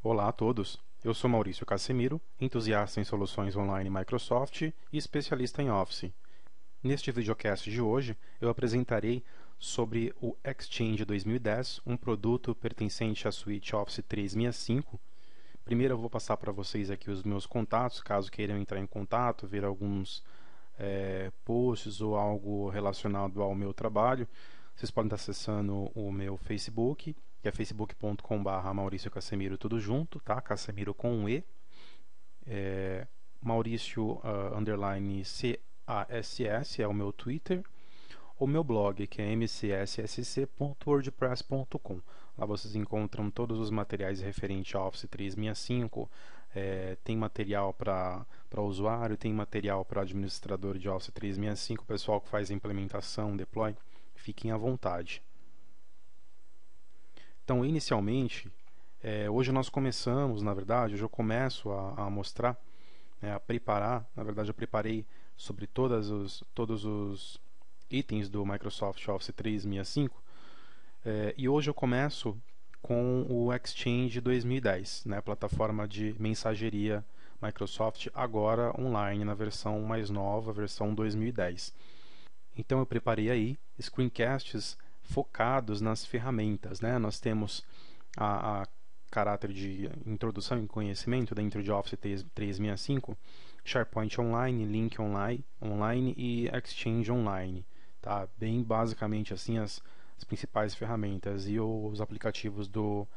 Olá a todos, eu sou Maurício Casemiro, entusiasta em soluções online Microsoft e especialista em Office. Neste videocast de hoje, eu apresentarei sobre o Exchange 2010, um produto pertencente à suíte Office 365. Primeiro eu vou passar para vocês aqui os meus contatos, caso queiram entrar em contato, ver alguns posts ou algo relacionado ao meu trabalho. Vocês podem estar acessando o meu Facebook, que é facebook.com/barra Maurício Casemiro, tudo junto, tá? Casemiro com um E. Maurício underline CASS é o meu Twitter. O meu blog, que é mcssc.wordpress.com. Lá vocês encontram todos os materiais referentes a Office 365. Tem material para usuário, tem material para administrador de Office 365, pessoal que faz a implementação, deploy. Fiquem à vontade. Então, inicialmente, hoje nós começamos, na verdade, hoje eu começo a mostrar, a preparar, na verdade eu preparei sobre todos os itens do Microsoft Office 365, e hoje eu começo com o Exchange 2010, né, plataforma de mensageria Microsoft, agora online na versão mais nova, versão 2010. Então eu preparei aí screencasts focados nas ferramentas, né? Nós temos a caráter de introdução e conhecimento dentro de Office 365, SharePoint Online, Link Online e Exchange Online, tá? Bem basicamente assim as principais ferramentas e os aplicativos do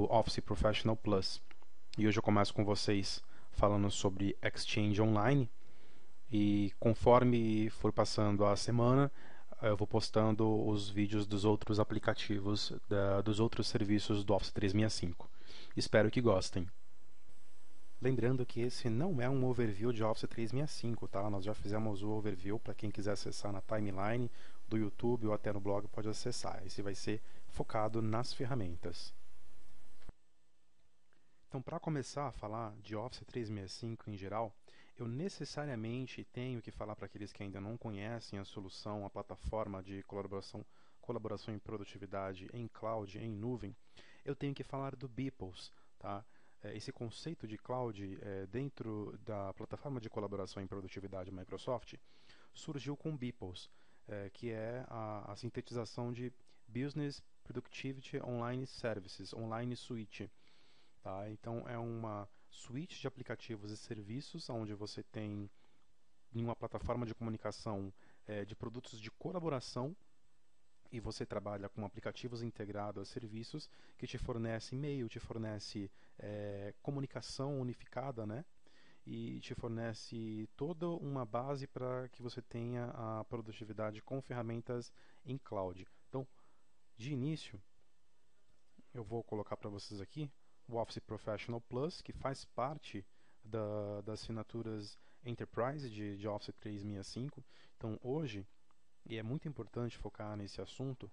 Office Professional Plus. E hoje eu começo com vocês falando sobre Exchange Online. E conforme for passando a semana, eu vou postando os vídeos dos outros aplicativos, dos outros serviços do Office 365. Espero que gostem. Lembrando que esse não é um overview de Office 365, tá? Nós já fizemos o overview, para quem quiser acessar na timeline do YouTube ou até no blog pode acessar. Esse vai ser focado nas ferramentas. Então, para começar a falar de Office 365 em geral, eu necessariamente tenho que falar para aqueles que ainda não conhecem a solução, a plataforma de colaboração e produtividade em cloud, em nuvem, eu tenho que falar do Beeples, tá? Esse conceito de cloud dentro da plataforma de colaboração e produtividade Microsoft surgiu com Beeples, que é a sintetização de Business Productivity Online Services, Online Suite. Tá? Então é uma suite de aplicativos e serviços onde você tem em uma plataforma de comunicação de produtos de colaboração e você trabalha com aplicativos integrados a serviços que te fornece e-mail, te fornece comunicação unificada, né? E te fornece toda uma base para que você tenha a produtividade com ferramentas em cloud. Então, de início, eu vou colocar para vocês aqui o Office Professional Plus, que faz parte das assinaturas Enterprise de Office 365. Então, hoje, e é muito importante focar nesse assunto,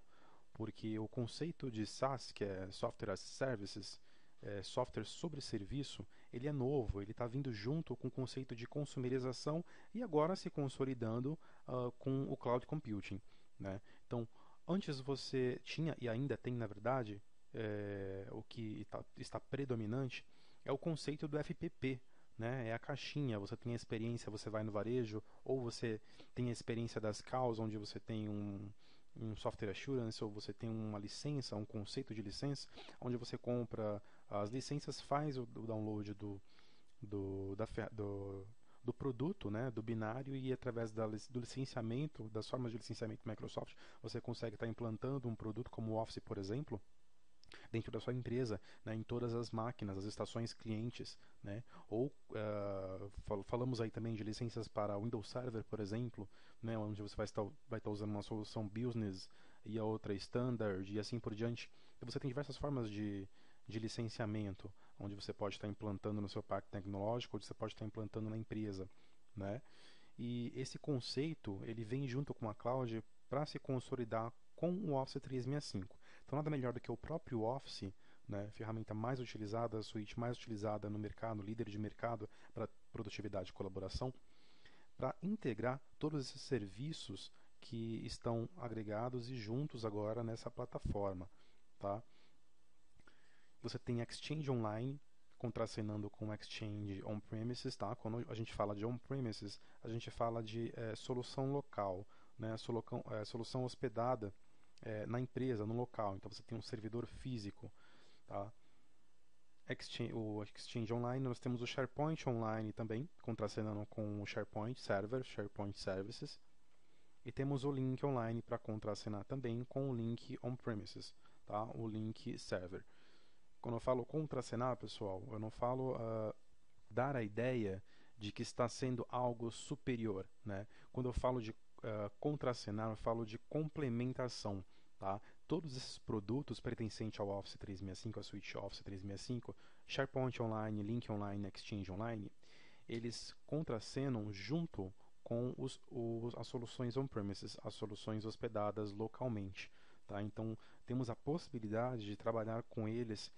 porque o conceito de SaaS, que é Software as Services, software sobre serviço, ele é novo, ele está vindo junto com o conceito de consumerização e agora se consolidando com o Cloud Computing, né? Então, antes você tinha, e ainda tem na verdade, o que está predominante é o conceito do FPP, né? É a caixinha, você tem a experiência, você vai no varejo, ou você tem a experiência das calls, onde você tem um software assurance, ou você tem uma licença, um conceito de licença, onde você compra as licenças, faz o download do produto, né, do binário, e através do licenciamento, das formas de licenciamento Microsoft, você consegue estar implantando um produto como o Office, por exemplo, dentro da sua empresa, né, em todas as máquinas, as estações clientes, né? Ou falamos aí também de licenças para Windows Server, por exemplo, né, onde você vai estar usando uma solução business e a outra standard e assim por diante. Então você tem diversas formas de licenciamento, onde você pode estar implantando no seu parque tecnológico, onde você pode estar implantando na empresa, né? E esse conceito ele vem junto com a cloud para se consolidar com o Office 365. Então nada melhor do que o próprio Office, né, ferramenta mais utilizada, a suíte mais utilizada no mercado, líder de mercado para produtividade e colaboração, para integrar todos esses serviços que estão agregados e juntos agora nessa plataforma, tá? Você tem Exchange Online contracenando com Exchange On-Premises, tá? Quando a gente fala de On-Premises, a gente fala de solução local, né? Solução hospedada na empresa, no local. Então você tem um servidor físico, tá? O Exchange Online, nós temos o SharePoint Online também, contracenando com o SharePoint Server, SharePoint Services. E temos o Link Online para contracenar também com o Link On-Premises, tá? O Link Server. Quando eu falo contracenar, pessoal, eu não falo dar a ideia de que está sendo algo superior, né? Quando eu falo de contracenar, eu falo de complementação, tá? Todos esses produtos pertencentes ao Office 365, à suite Office 365, SharePoint Online, Link Online, Exchange Online, eles contracenam junto com as soluções on-premises, as soluções hospedadas localmente, tá? Então, temos a possibilidade de trabalhar com eles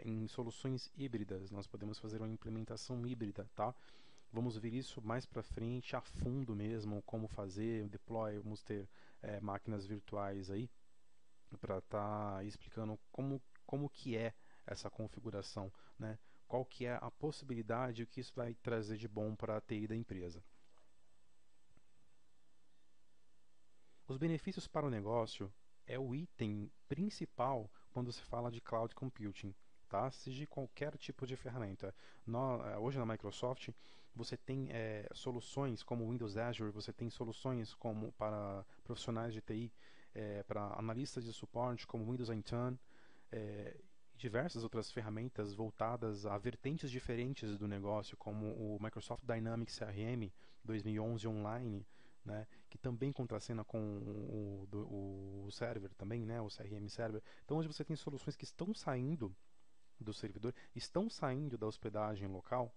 em soluções híbridas. Nós podemos fazer uma implementação híbrida, tá? Vamos ver isso mais para frente, a fundo mesmo, como fazer, deploy, vamos ter máquinas virtuais aí para estar explicando como que é essa configuração, né? Qual que é a possibilidade, o que isso vai trazer de bom para a TI da empresa. Os benefícios para o negócio é o item principal quando se fala de cloud computing, tá? Seja qualquer tipo de ferramenta. Hoje na Microsoft você tem soluções como o Windows Azure, você tem soluções como para profissionais de TI, para analistas de suporte como Windows Intune, diversas outras ferramentas voltadas a vertentes diferentes do negócio, como o Microsoft Dynamics CRM 2011 Online, né, que também contracena com o server também, né, o CRM Server. Então hoje você tem soluções que estão saindo do servidor, estão saindo da hospedagem local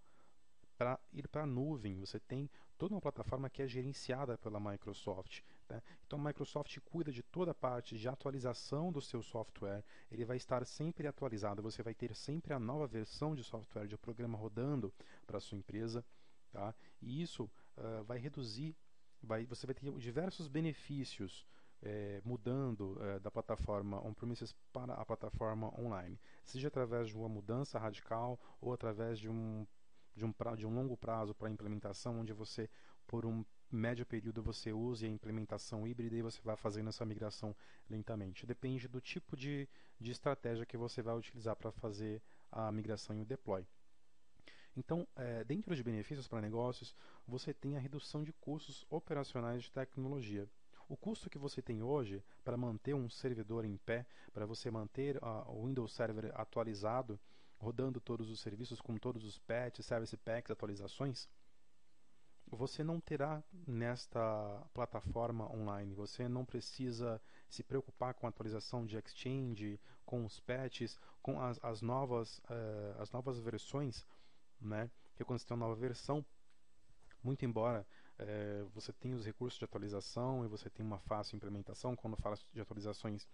para ir para a nuvem. Você tem toda uma plataforma que é gerenciada pela Microsoft, né? Então a Microsoft cuida de toda a parte de atualização do seu software. Ele vai estar sempre atualizado, você vai ter sempre a nova versão de software, de programa rodando para a sua empresa, tá? E isso vai reduzir, você vai ter diversos benefícios mudando da plataforma on-premises para a plataforma online, seja através de uma mudança radical ou através de um longo prazo para a implementação, onde você, por um médio período, você use a implementação híbrida e você vai fazendo essa migração lentamente. Depende do tipo de estratégia que você vai utilizar para fazer a migração e o deploy. Então, dentro de benefícios para negócios, você tem a redução de custos operacionais de tecnologia. O custo que você tem hoje para manter um servidor em pé, para você manter o Windows Server atualizado, rodando todos os serviços com todos os patches, service packs, atualizações, você não terá nesta plataforma online. Você não precisa se preocupar com a atualização de Exchange, com os patches, com as novas versões, né? Porque quando você tem uma nova versão, muito embora você tenha os recursos de atualização e você tem uma fácil implementação, quando fala de atualizações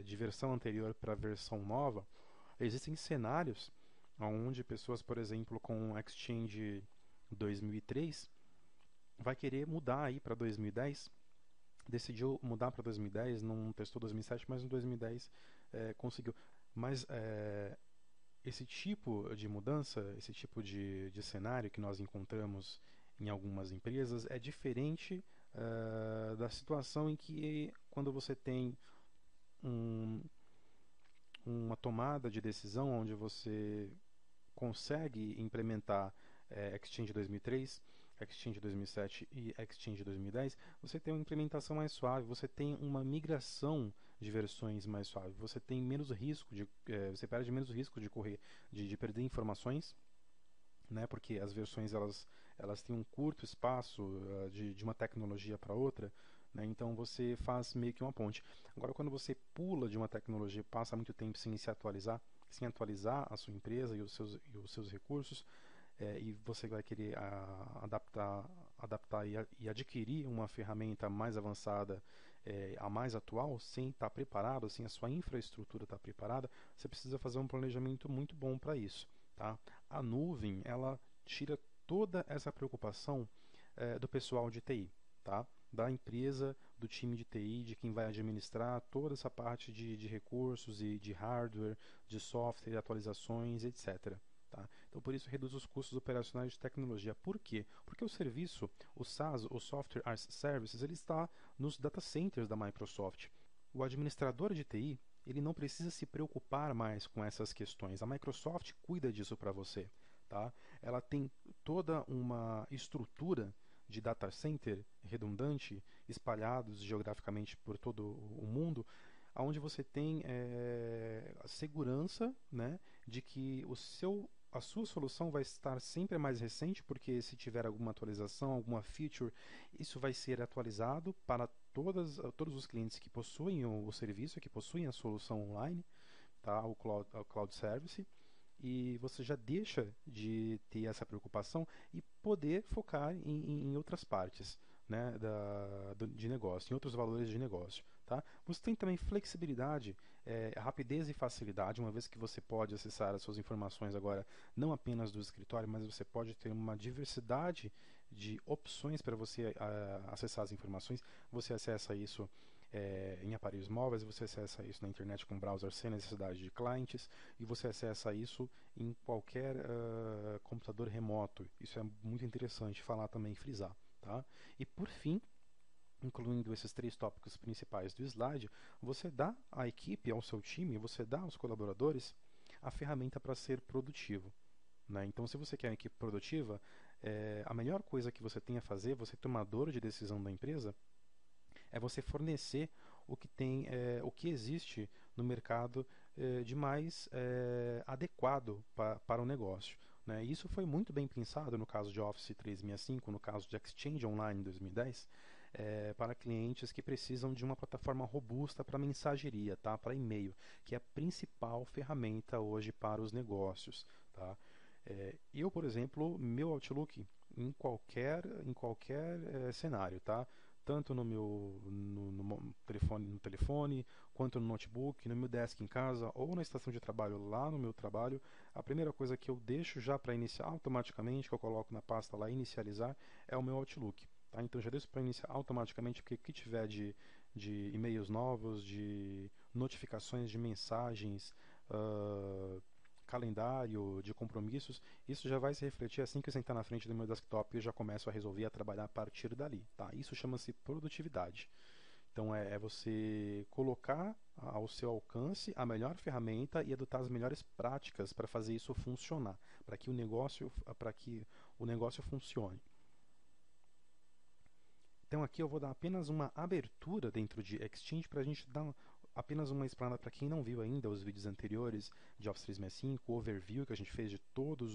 de versão anterior para a versão nova, existem cenários onde pessoas, por exemplo, com Exchange 2003, vai querer mudar aí para 2010, decidiu mudar para 2010, não testou 2007, mas em 2010 conseguiu. Mas esse tipo de mudança, esse tipo de cenário que nós encontramos em algumas empresas é diferente da situação em que quando você tem uma tomada de decisão onde você consegue implementar Exchange 2003, Exchange 2007 e Exchange 2010, você tem uma implementação mais suave, você tem uma migração de versões mais suave, você tem menos risco você perde menos risco de perder informações, né? Porque as versões elas têm um curto espaço de uma tecnologia para outra, né? Então você faz meio que uma ponte. Agora, quando você pula de uma tecnologia, passa muito tempo sem se atualizar, sem atualizar a sua empresa e os seus recursos, e você vai querer adaptar e adquirir uma ferramenta mais avançada, a mais atual, sem estar preparado, sem a sua infraestrutura estar preparada, você precisa fazer um planejamento muito bom para isso, tá? A nuvem, ela tira toda essa preocupação do pessoal de TI, tá? Da empresa do time de TI, de quem vai administrar toda essa parte de recursos e de hardware, de software, atualizações, etc. Tá? Então, por isso, reduz os custos operacionais de tecnologia. Por quê? Porque o serviço, o SaaS, o Software as a Services, ele está nos data centers da Microsoft. O administrador de TI, ele não precisa se preocupar mais com essas questões. A Microsoft cuida disso para você. Tá? Ela tem toda uma estrutura de data center redundante, espalhados geograficamente por todo o mundo, onde você tem a segurança, né, de que a sua solução vai estar sempre mais recente, porque se tiver alguma atualização, alguma feature, isso vai ser atualizado para todos os clientes que possuem o serviço, que possuem a solução online, tá? O cloud service, e você já deixa de ter essa preocupação e poder focar em outras partes, né, de negócio, em outros valores de negócio. Tá? Você tem também flexibilidade, rapidez e facilidade, uma vez que você pode acessar as suas informações agora não apenas do escritório, mas você pode ter uma diversidade de opções para você acessar as informações. Você acessa isso em aparelhos móveis, você acessa isso na internet com browser sem necessidade de clientes, e você acessa isso em qualquer computador remoto. Isso é muito interessante falar também, frisar. Tá? E por fim, incluindo esses 3 tópicos principais do slide, você dá à equipe, ao seu time, você dá aos colaboradores a ferramenta para ser produtivo. Né? Então, se você quer uma equipe produtiva, a melhor coisa que você tem a fazer, você tomador de decisão da empresa, é você fornecer o que tem, o que existe no mercado de mais adequado para o negócio. Né? Isso foi muito bem pensado no caso de Office 365, no caso de Exchange Online em 2010, para clientes que precisam de uma plataforma robusta para mensageria, tá? Para e-mail, que é a principal ferramenta hoje para os negócios. Tá? Eu, por exemplo, meu Outlook em qualquer cenário, tá? Tanto no telefone, quanto no notebook, no meu desk em casa ou na estação de trabalho lá no meu trabalho, a primeira coisa que eu deixo já para iniciar automaticamente, que eu coloco na pasta lá inicializar, é o meu Outlook. Tá? Então já deixo para iniciar automaticamente, porque o que tiver de e-mails novos, de notificações de mensagens, calendário de compromissos, isso já vai se refletir assim que eu sentar na frente do meu desktop e eu já começo a resolver a trabalhar a partir dali. Tá? Isso chama-se produtividade. Então é você colocar ao seu alcance a melhor ferramenta e adotar as melhores práticas para fazer isso funcionar, para que o negócio funcione. Então aqui eu vou dar apenas uma abertura dentro de Exchange para a gente dar apenas uma explanada para quem não viu ainda os vídeos anteriores de Office 365, o overview que a gente fez de todas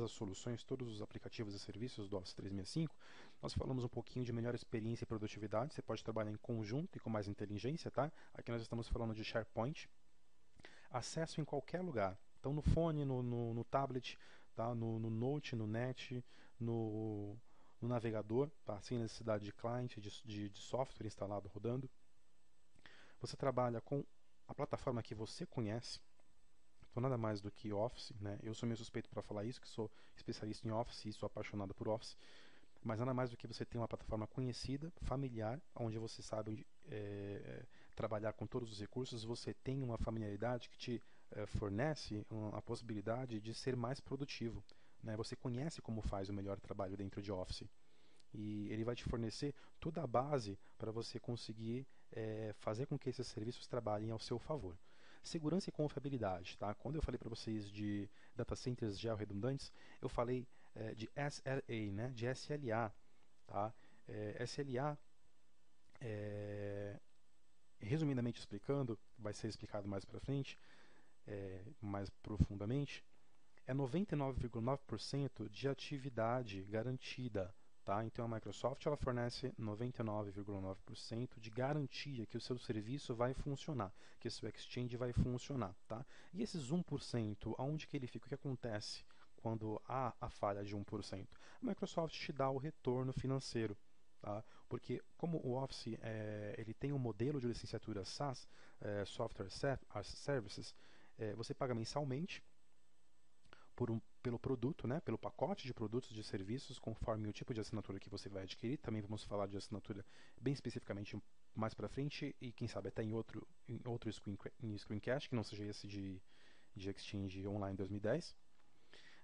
as soluções, todos os aplicativos e serviços do Office 365. Nós falamos um pouquinho de melhor experiência e produtividade. Você pode trabalhar em conjunto e com mais inteligência, tá? Aqui nós estamos falando de SharePoint. Acesso em qualquer lugar. Então no fone, no tablet, tá? no Note, no Net, no navegador, tá? Sem necessidade de cliente, de software instalado rodando. Você trabalha com a plataforma que você conhece, então nada mais do que Office, né? Eu sou meio suspeito para falar isso, que sou especialista em Office e sou apaixonado por Office, mas nada mais do que você ter uma plataforma conhecida, familiar, onde você sabe trabalhar com todos os recursos, você tem uma familiaridade que te fornece a possibilidade de ser mais produtivo. Né? Você conhece como faz o melhor trabalho dentro de Office. E ele vai te fornecer toda a base para você conseguir fazer com que esses serviços trabalhem ao seu favor. Segurança e confiabilidade. Tá? Quando eu falei para vocês de data centers georredundantes, eu falei de SLA, né? De SLA. Tá? SLA, resumidamente explicando, vai ser explicado mais para frente, mais profundamente, é 99,9% de atividade garantida. Tá? Então a Microsoft ela fornece 99,9% de garantia que o seu serviço vai funcionar, que o seu Exchange vai funcionar. Tá? E esses 1%, aonde que ele fica? O que acontece quando há a falha de 1%? A Microsoft te dá o retorno financeiro. Tá? Porque como o Office ele tem um modelo de licenciatura SaaS, Software as a Services, você paga mensalmente pelo produto, né, pelo pacote de produtos e de serviços, conforme o tipo de assinatura que você vai adquirir. Também vamos falar de assinatura bem especificamente mais para frente e quem sabe até em outro screencast, que não seja esse de Exchange Online 2010.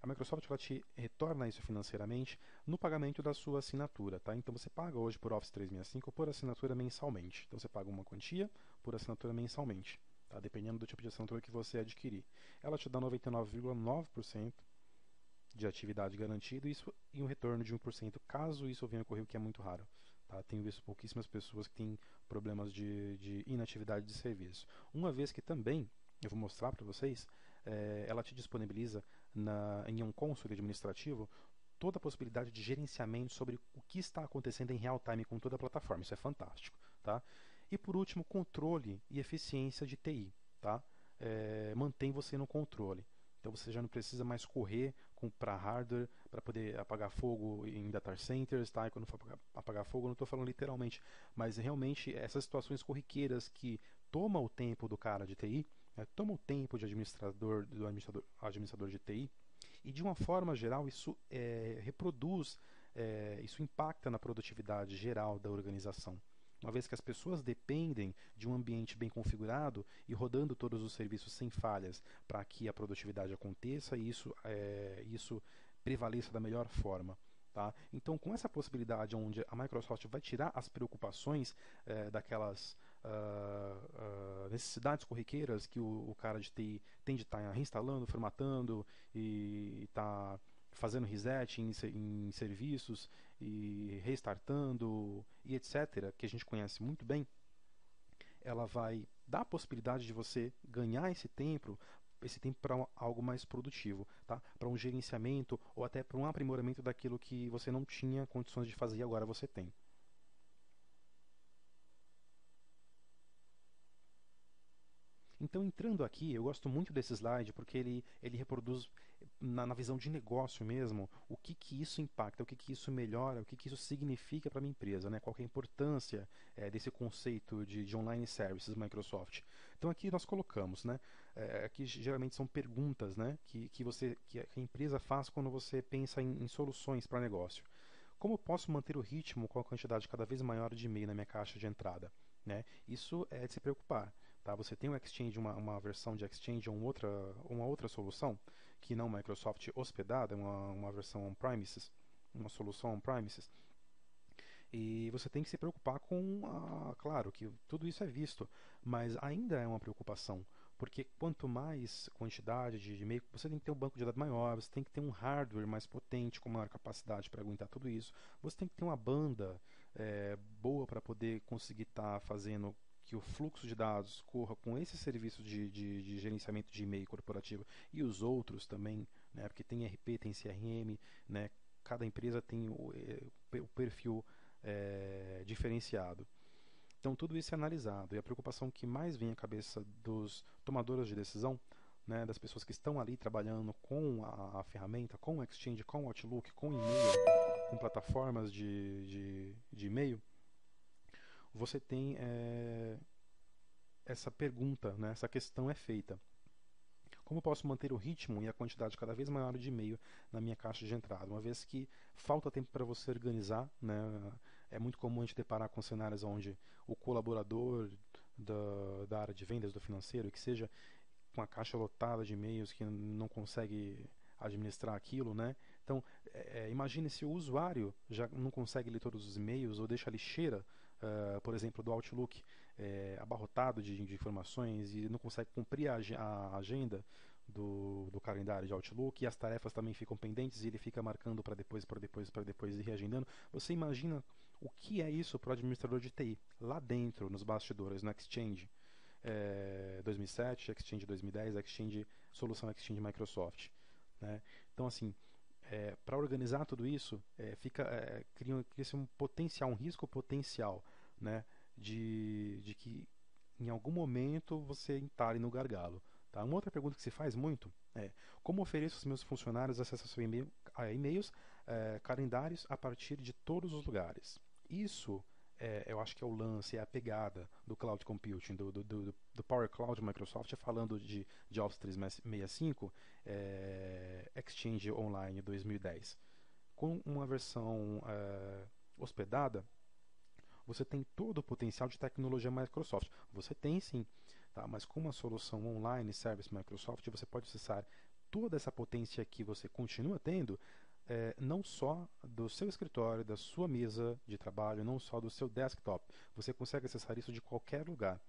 A Microsoft ela te retorna isso financeiramente no pagamento da sua assinatura, tá? Então você paga hoje por Office 365 por assinatura mensalmente. Então você paga uma quantia por assinatura mensalmente, tá? Dependendo do tipo de assinatura que você adquirir. Ela te dá 99,9% de atividade garantida e um retorno de 1% caso isso venha a ocorrer, o que é muito raro. Tá? Tenho visto pouquíssimas pessoas que têm problemas de inatividade de serviço. Uma vez que também, eu vou mostrar para vocês, ela te disponibiliza em um console administrativo toda a possibilidade de gerenciamento sobre o que está acontecendo em real time com toda a plataforma. Isso é fantástico. Tá? E por último, controle e eficiência de TI. Tá? Mantém você no controle. Então você já não precisa mais correr para hardware para poder apagar fogo em data centers, tá? E quando for apagar fogo, eu não estou falando literalmente, mas realmente essas situações corriqueiras que tomam o tempo do cara de TI, né, tomam o tempo do administrador de TI, e de uma forma geral isso reproduz, isso impacta na produtividade geral da organização. Uma vez que as pessoas dependem de um ambiente bem configurado e rodando todos os serviços sem falhas para que a produtividade aconteça e isso prevaleça da melhor forma. Tá? Então, com essa possibilidade onde a Microsoft vai tirar as preocupações daquelas necessidades corriqueiras que o cara de TI tem de estar reinstalando, formatando e está fazendo reset em serviços e restartando e etc., que a gente conhece muito bem, ela vai dar a possibilidade de você ganhar esse tempo para algo mais produtivo, tá? Para um gerenciamento ou até para um aprimoramento daquilo que você não tinha condições de fazer e agora você tem. Então, entrando aqui, eu gosto muito desse slide porque ele reproduz na visão de negócio mesmo o que isso impacta, o que isso melhora, o que isso significa para a minha empresa, né? Qual que é a importância desse conceito de online services Microsoft. Então, aqui nós colocamos, né? Aqui geralmente são perguntas, né? Que a empresa faz quando você pensa em soluções para negócio. Como eu posso manter o ritmo com a quantidade cada vez maior de e-mail na minha caixa de entrada? Né? Isso é de se preocupar. Tá? Você tem o Exchange, uma versão de Exchange ou uma outra solução, que não Microsoft hospedada, uma versão on-premises, uma solução on-premises. E você tem que se preocupar com, claro, que tudo isso é visto, mas ainda é uma preocupação, porque quanto mais quantidade de e-mail, você tem que ter um banco de dados maior, você tem que ter um hardware mais potente, com maior capacidade para aguentar tudo isso, você tem que ter uma banda boa para poder conseguir estar fazendo que o fluxo de dados corra com esse serviço de gerenciamento de e-mail corporativo e os outros também, né, porque tem RP, tem CRM, né, cada empresa tem o perfil diferenciado. Então tudo isso é analisado e a preocupação que mais vem à cabeça dos tomadores de decisão, né, das pessoas que estão ali trabalhando com a ferramenta, com o Exchange, com o Outlook, com e-mail, com plataformas de e-mail, você tem essa pergunta, né, essa questão é feita. Como posso manter o ritmo e a quantidade cada vez maior de e-mail na minha caixa de entrada? Uma vez que falta tempo para você organizar, né? É muito comum a gente deparar com cenários onde o colaborador da área de vendas do financeiro, que seja com a caixa lotada de e-mails, que não consegue administrar aquilo, né? Então, imagine se o usuário já não consegue ler todos os e-mails ou deixa a lixeira, por exemplo, do Outlook abarrotado de informações e não consegue cumprir a agenda do calendário de Outlook e as tarefas também ficam pendentes e ele fica marcando para depois, para depois, para depois e reagendando. Você imagina o que é isso para o administrador de TI lá dentro, nos bastidores, no Exchange 2007, Exchange 2010, Exchange, solução Exchange Microsoft, né? Então, assim, para organizar tudo isso, cria-se um potencial, um risco potencial, né, de que em algum momento você entare no gargalo. Tá? Uma outra pergunta que se faz muito é: como ofereço aos meus funcionários acesso a e-mails, calendários a partir de todos os lugares? Isso eu acho que é o lance, é a pegada do cloud computing, do Power Cloud Microsoft, falando de Office 365, Exchange Online 2010. Com uma versão hospedada, você tem todo o potencial de tecnologia Microsoft. Você tem sim, tá? Mas com uma solução online Service Microsoft, você pode acessar toda essa potência que você continua tendo, não só do seu escritório, da sua mesa de trabalho, não só do seu desktop. Você consegue acessar isso de qualquer lugar.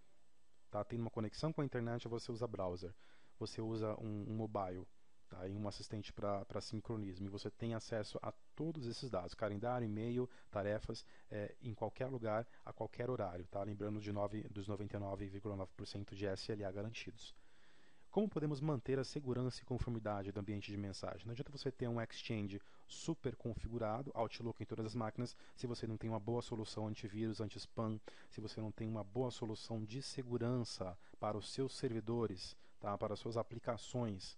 Tá? Tem uma conexão com a internet, você usa browser. Você usa um mobile, tá? E um assistente para sincronismo. E você tem acesso a todos esses dados. Calendário, e-mail, tarefas, em qualquer lugar, a qualquer horário. Tá? Lembrando dos 99,9% de SLA garantidos. Como podemos manter a segurança e conformidade do ambiente de mensagem? Não adianta você ter um Exchange super configurado, Outlook em todas as máquinas, se você não tem uma boa solução antivírus, anti-spam, se você não tem uma boa solução de segurança para os seus servidores, tá? Para as suas aplicações.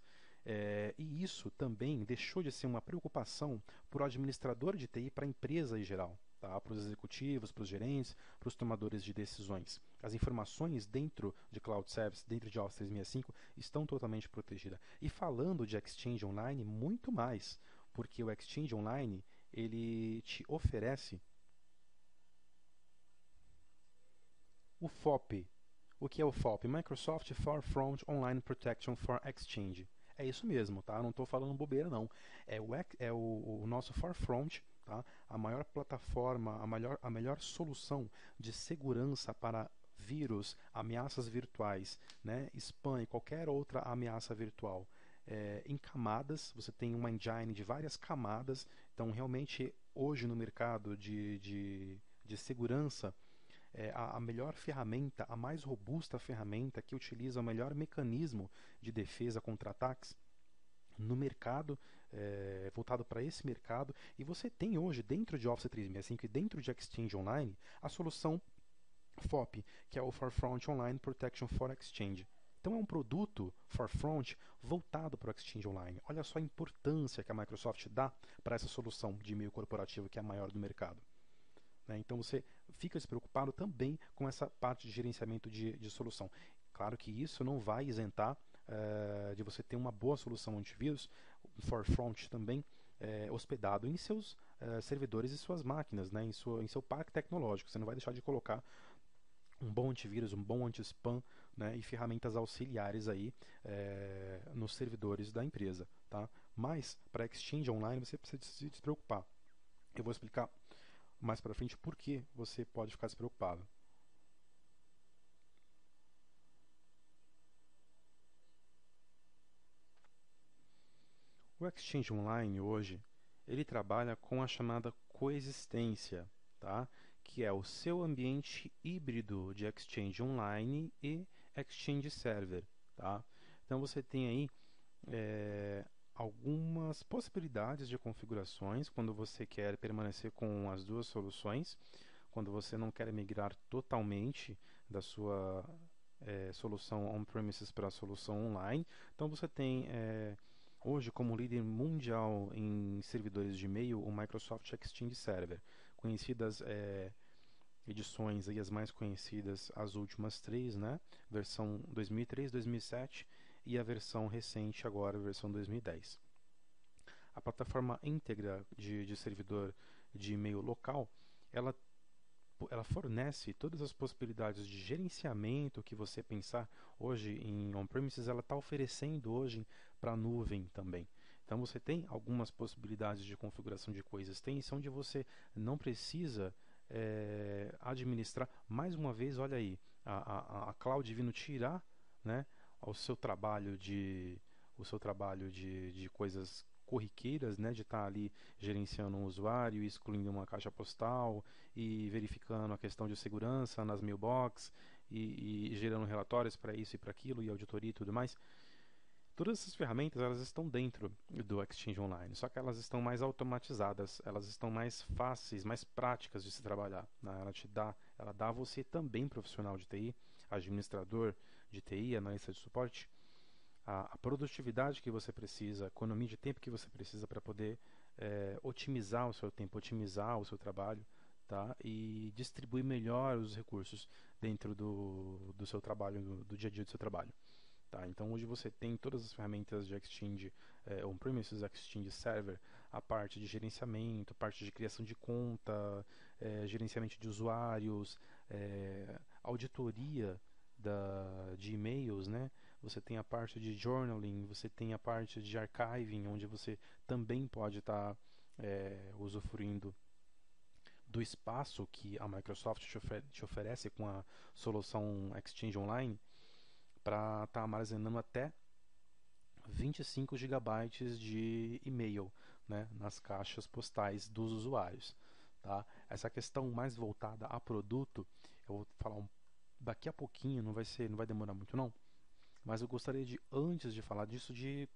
E isso também deixou de ser uma preocupação para o administrador de TI, para a empresa em geral. Tá? Para os executivos, para os gerentes, para os tomadores de decisões. As informações dentro de Cloud Service, dentro de Office 365, estão totalmente protegidas. E falando de Exchange Online, muito mais, porque o Exchange Online ele te oferece o FOP. O que é o FOP? Microsoft Forefront Online Protection for Exchange. É isso mesmo, tá? Não estou falando bobeira, não. É o nosso Forefront, tá? A maior plataforma, a melhor solução de segurança para vírus, ameaças virtuais, né? Spam e qualquer outra ameaça virtual. Em camadas, você tem uma engine de várias camadas. Então, realmente, hoje no mercado de segurança, a melhor ferramenta, a mais robusta ferramenta que utiliza o melhor mecanismo de defesa contra ataques no mercado, voltado para esse mercado. E você tem hoje, dentro de Office 365 e dentro de Exchange Online, a solução FOP, que é o Forefront Online Protection for Exchange. Então é um produto Forefront voltado para o Exchange Online. Olha só a importância que a Microsoft dá para essa solução de e-mail corporativo, que é a maior do mercado. Então você fica despreocupado também com essa parte de gerenciamento de solução. Claro que isso não vai isentar de você ter uma boa solução antivírus, o Forefront também, hospedado em seus servidores e suas máquinas, né, em seu parque tecnológico. Você não vai deixar de colocar um bom antivírus, um bom anti-spam, né, e ferramentas auxiliares aí nos servidores da empresa. Tá? Mas para Exchange Online você precisa se despreocupar. Eu vou explicar mais para frente por que você pode ficar despreocupado. O Exchange Online hoje, ele trabalha com a chamada coexistência, tá? Que é o seu ambiente híbrido de Exchange Online e Exchange Server. Tá? Então você tem aí algumas possibilidades de configurações quando você quer permanecer com as duas soluções, quando você não quer migrar totalmente da sua solução on-premises para a solução online. Então você tem hoje como líder mundial em servidores de e-mail o Microsoft Exchange Server, conhecidas edições aí, as mais conhecidas, as últimas três, né? Versão 2003, 2007 e a versão recente agora, a versão 2010. A plataforma íntegra de servidor de e-mail local, ela fornece todas as possibilidades de gerenciamento que você pensar hoje em on-premises, ela está oferecendo hoje para a nuvem também. Então você tem algumas possibilidades de configuração de coexistência onde você não precisa administrar. Mais uma vez, olha aí, a cloud vindo tirar, né, o seu trabalho de coisas corriqueiras, né, de estar ali gerenciando um usuário, excluindo uma caixa postal e verificando a questão de segurança nas mailbox e gerando relatórios para isso e para aquilo e auditoria e tudo mais. Todas essas ferramentas elas estão dentro do Exchange Online, só que elas estão mais automatizadas, elas estão mais fáceis, mais práticas de se trabalhar. Né? Ela dá a você também profissional de TI, administrador de TI, analista de suporte, a produtividade que você precisa, a economia de tempo que você precisa para poder otimizar o seu tempo, otimizar o seu trabalho, tá? E distribuir melhor os recursos dentro do seu trabalho, do dia a dia do seu trabalho. Tá, então hoje você tem todas as ferramentas de Exchange, On-Premises, Exchange Server, a parte de gerenciamento, a parte de criação de conta, gerenciamento de usuários, auditoria de e-mails, né? Você tem a parte de journaling, você tem a parte de archiving, onde você também pode estar usufruindo do espaço que a Microsoft te oferece com a solução Exchange Online para estar armazenando até 25 gigabytes de e-mail, né, nas caixas postais dos usuários. Tá? Essa questão mais voltada a produto, eu vou falar daqui a pouquinho, não vai demorar muito não, mas eu gostaria de, antes de falar disso, de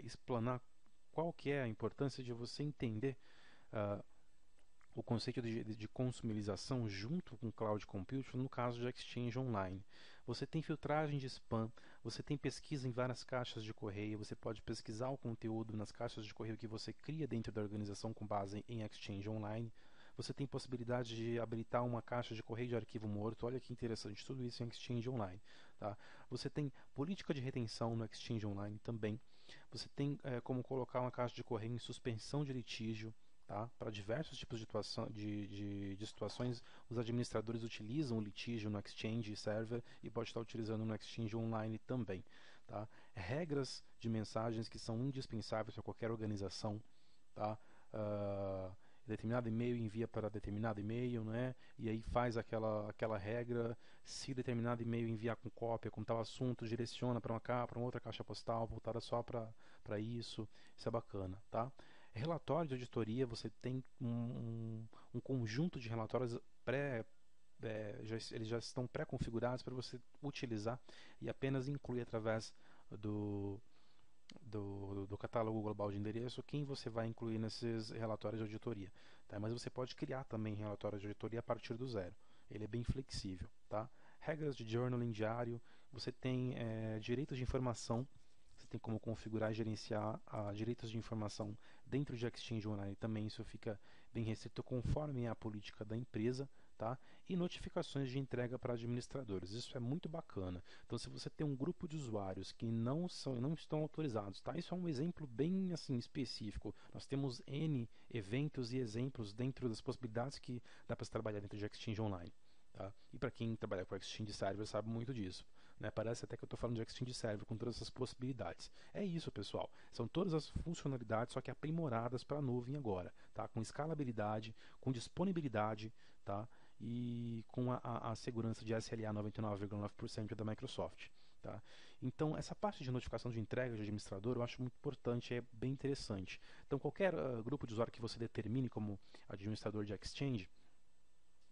explanar qual que é a importância de você entender uh, o conceito de consumibilização junto com Cloud Computing no caso de Exchange Online. Você tem filtragem de spam, você tem pesquisa em várias caixas de correio, você pode pesquisar o conteúdo nas caixas de correio que você cria dentro da organização com base em Exchange Online. Você tem possibilidade de habilitar uma caixa de correio de arquivo morto. Olha que interessante, tudo isso em Exchange Online. Tá? Você tem política de retenção no Exchange Online também. Você tem como colocar uma caixa de correio em suspensão de litígio. Tá? Para diversos tipos de situações, os administradores utilizam o litígio no Exchange Server e pode estar utilizando no Exchange Online também. Tá? Regras de mensagens que são indispensáveis para qualquer organização. Tá? Determinado e-mail envia para determinado e-mail, né? E aí faz aquela regra, se determinado e-mail enviar com cópia, com tal assunto, direciona para uma outra caixa postal, voltada só para isso. Isso é bacana, tá? Relatório de auditoria, você tem um conjunto de relatórios eles já estão pré-configurados para você utilizar e apenas incluir através do catálogo global de endereço quem você vai incluir nesses relatórios de auditoria. Tá? Mas você pode criar também relatórios de auditoria a partir do zero. Ele é bem flexível. Tá? Regras de journaling diário, você tem direitos de informação. Você tem como configurar e gerenciar direitos de informação dentro de Exchange Online também. Isso fica bem restrito conforme a política da empresa. Tá? E notificações de entrega para administradores. Isso é muito bacana. Então, se você tem um grupo de usuários que não estão autorizados, tá? Isso é um exemplo bem assim específico. Nós temos N eventos e exemplos dentro das possibilidades que dá para se trabalhar dentro de Exchange Online. Tá? E para quem trabalha com Exchange Server sabe muito disso. Né? Parece até que eu estou falando de Exchange Server com todas essas possibilidades. É isso, pessoal. São todas as funcionalidades, só que aprimoradas para a nuvem agora. Tá? Com escalabilidade, com disponibilidade, tá? E com a segurança de SLA 99,9% da Microsoft. Tá? Então, essa parte de notificação de entrega de administrador eu acho muito importante, é bem interessante. Então, qualquer grupo de usuário que você determine como administrador de Exchange,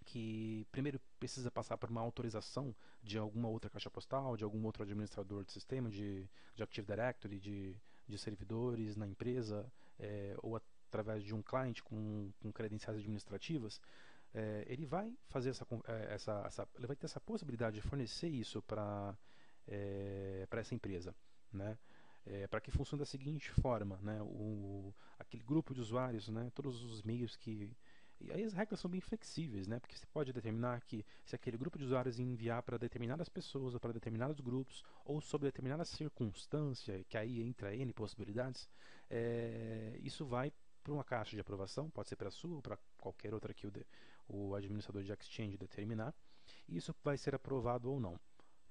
que primeiro precisa passar por uma autorização de alguma outra caixa postal, de algum outro administrador de sistema, de Active Directory, de servidores na empresa, ou através de um cliente com credenciais administrativas, ele vai fazer ele vai ter essa possibilidade de fornecer isso para essa empresa, né? Para que funcione da seguinte forma, né? Aquele grupo de usuários, né? Todos os meios que e aí as regras são bem flexíveis, né? Porque você pode determinar que se aquele grupo de usuários enviar para determinadas pessoas ou para determinados grupos ou sob determinada circunstância, que aí entra N possibilidades, isso vai para uma caixa de aprovação, pode ser para a sua ou para qualquer outra que o administrador de Exchange determinar, e isso vai ser aprovado ou não.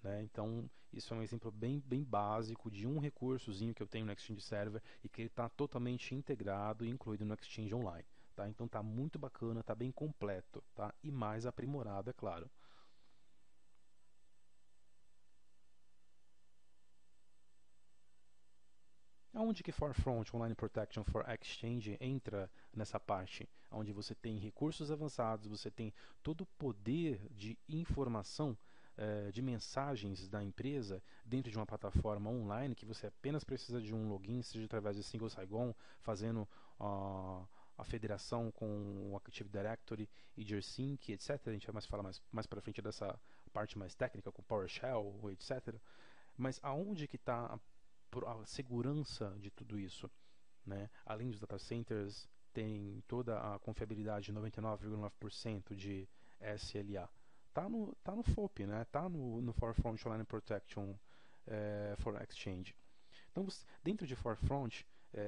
Né? Então, isso é um exemplo bem básico de um recursozinho que eu tenho no Exchange Server e que ele está totalmente integrado e incluído no Exchange Online. Tá? Então está muito bacana, está bem completo, tá? E mais aprimorado, é claro. Aonde que Forefront Online Protection for Exchange entra nessa parte? Onde você tem recursos avançados, você tem todo o poder de informação, de mensagens da empresa dentro de uma plataforma online que você apenas precisa de um login, seja através de Single Sign-On, fazendo a federação com o Active Directory e Gsync, etc. A gente vai falar mais para frente dessa parte mais técnica com PowerShell, etc. Mas aonde que está a segurança de tudo isso? Né? Além dos data centers, tem toda a confiabilidade de 99,9% de SLA. Tá no FOP, né? Tá no Forefront Online Protection for Exchange. Então, dentro de Forefront,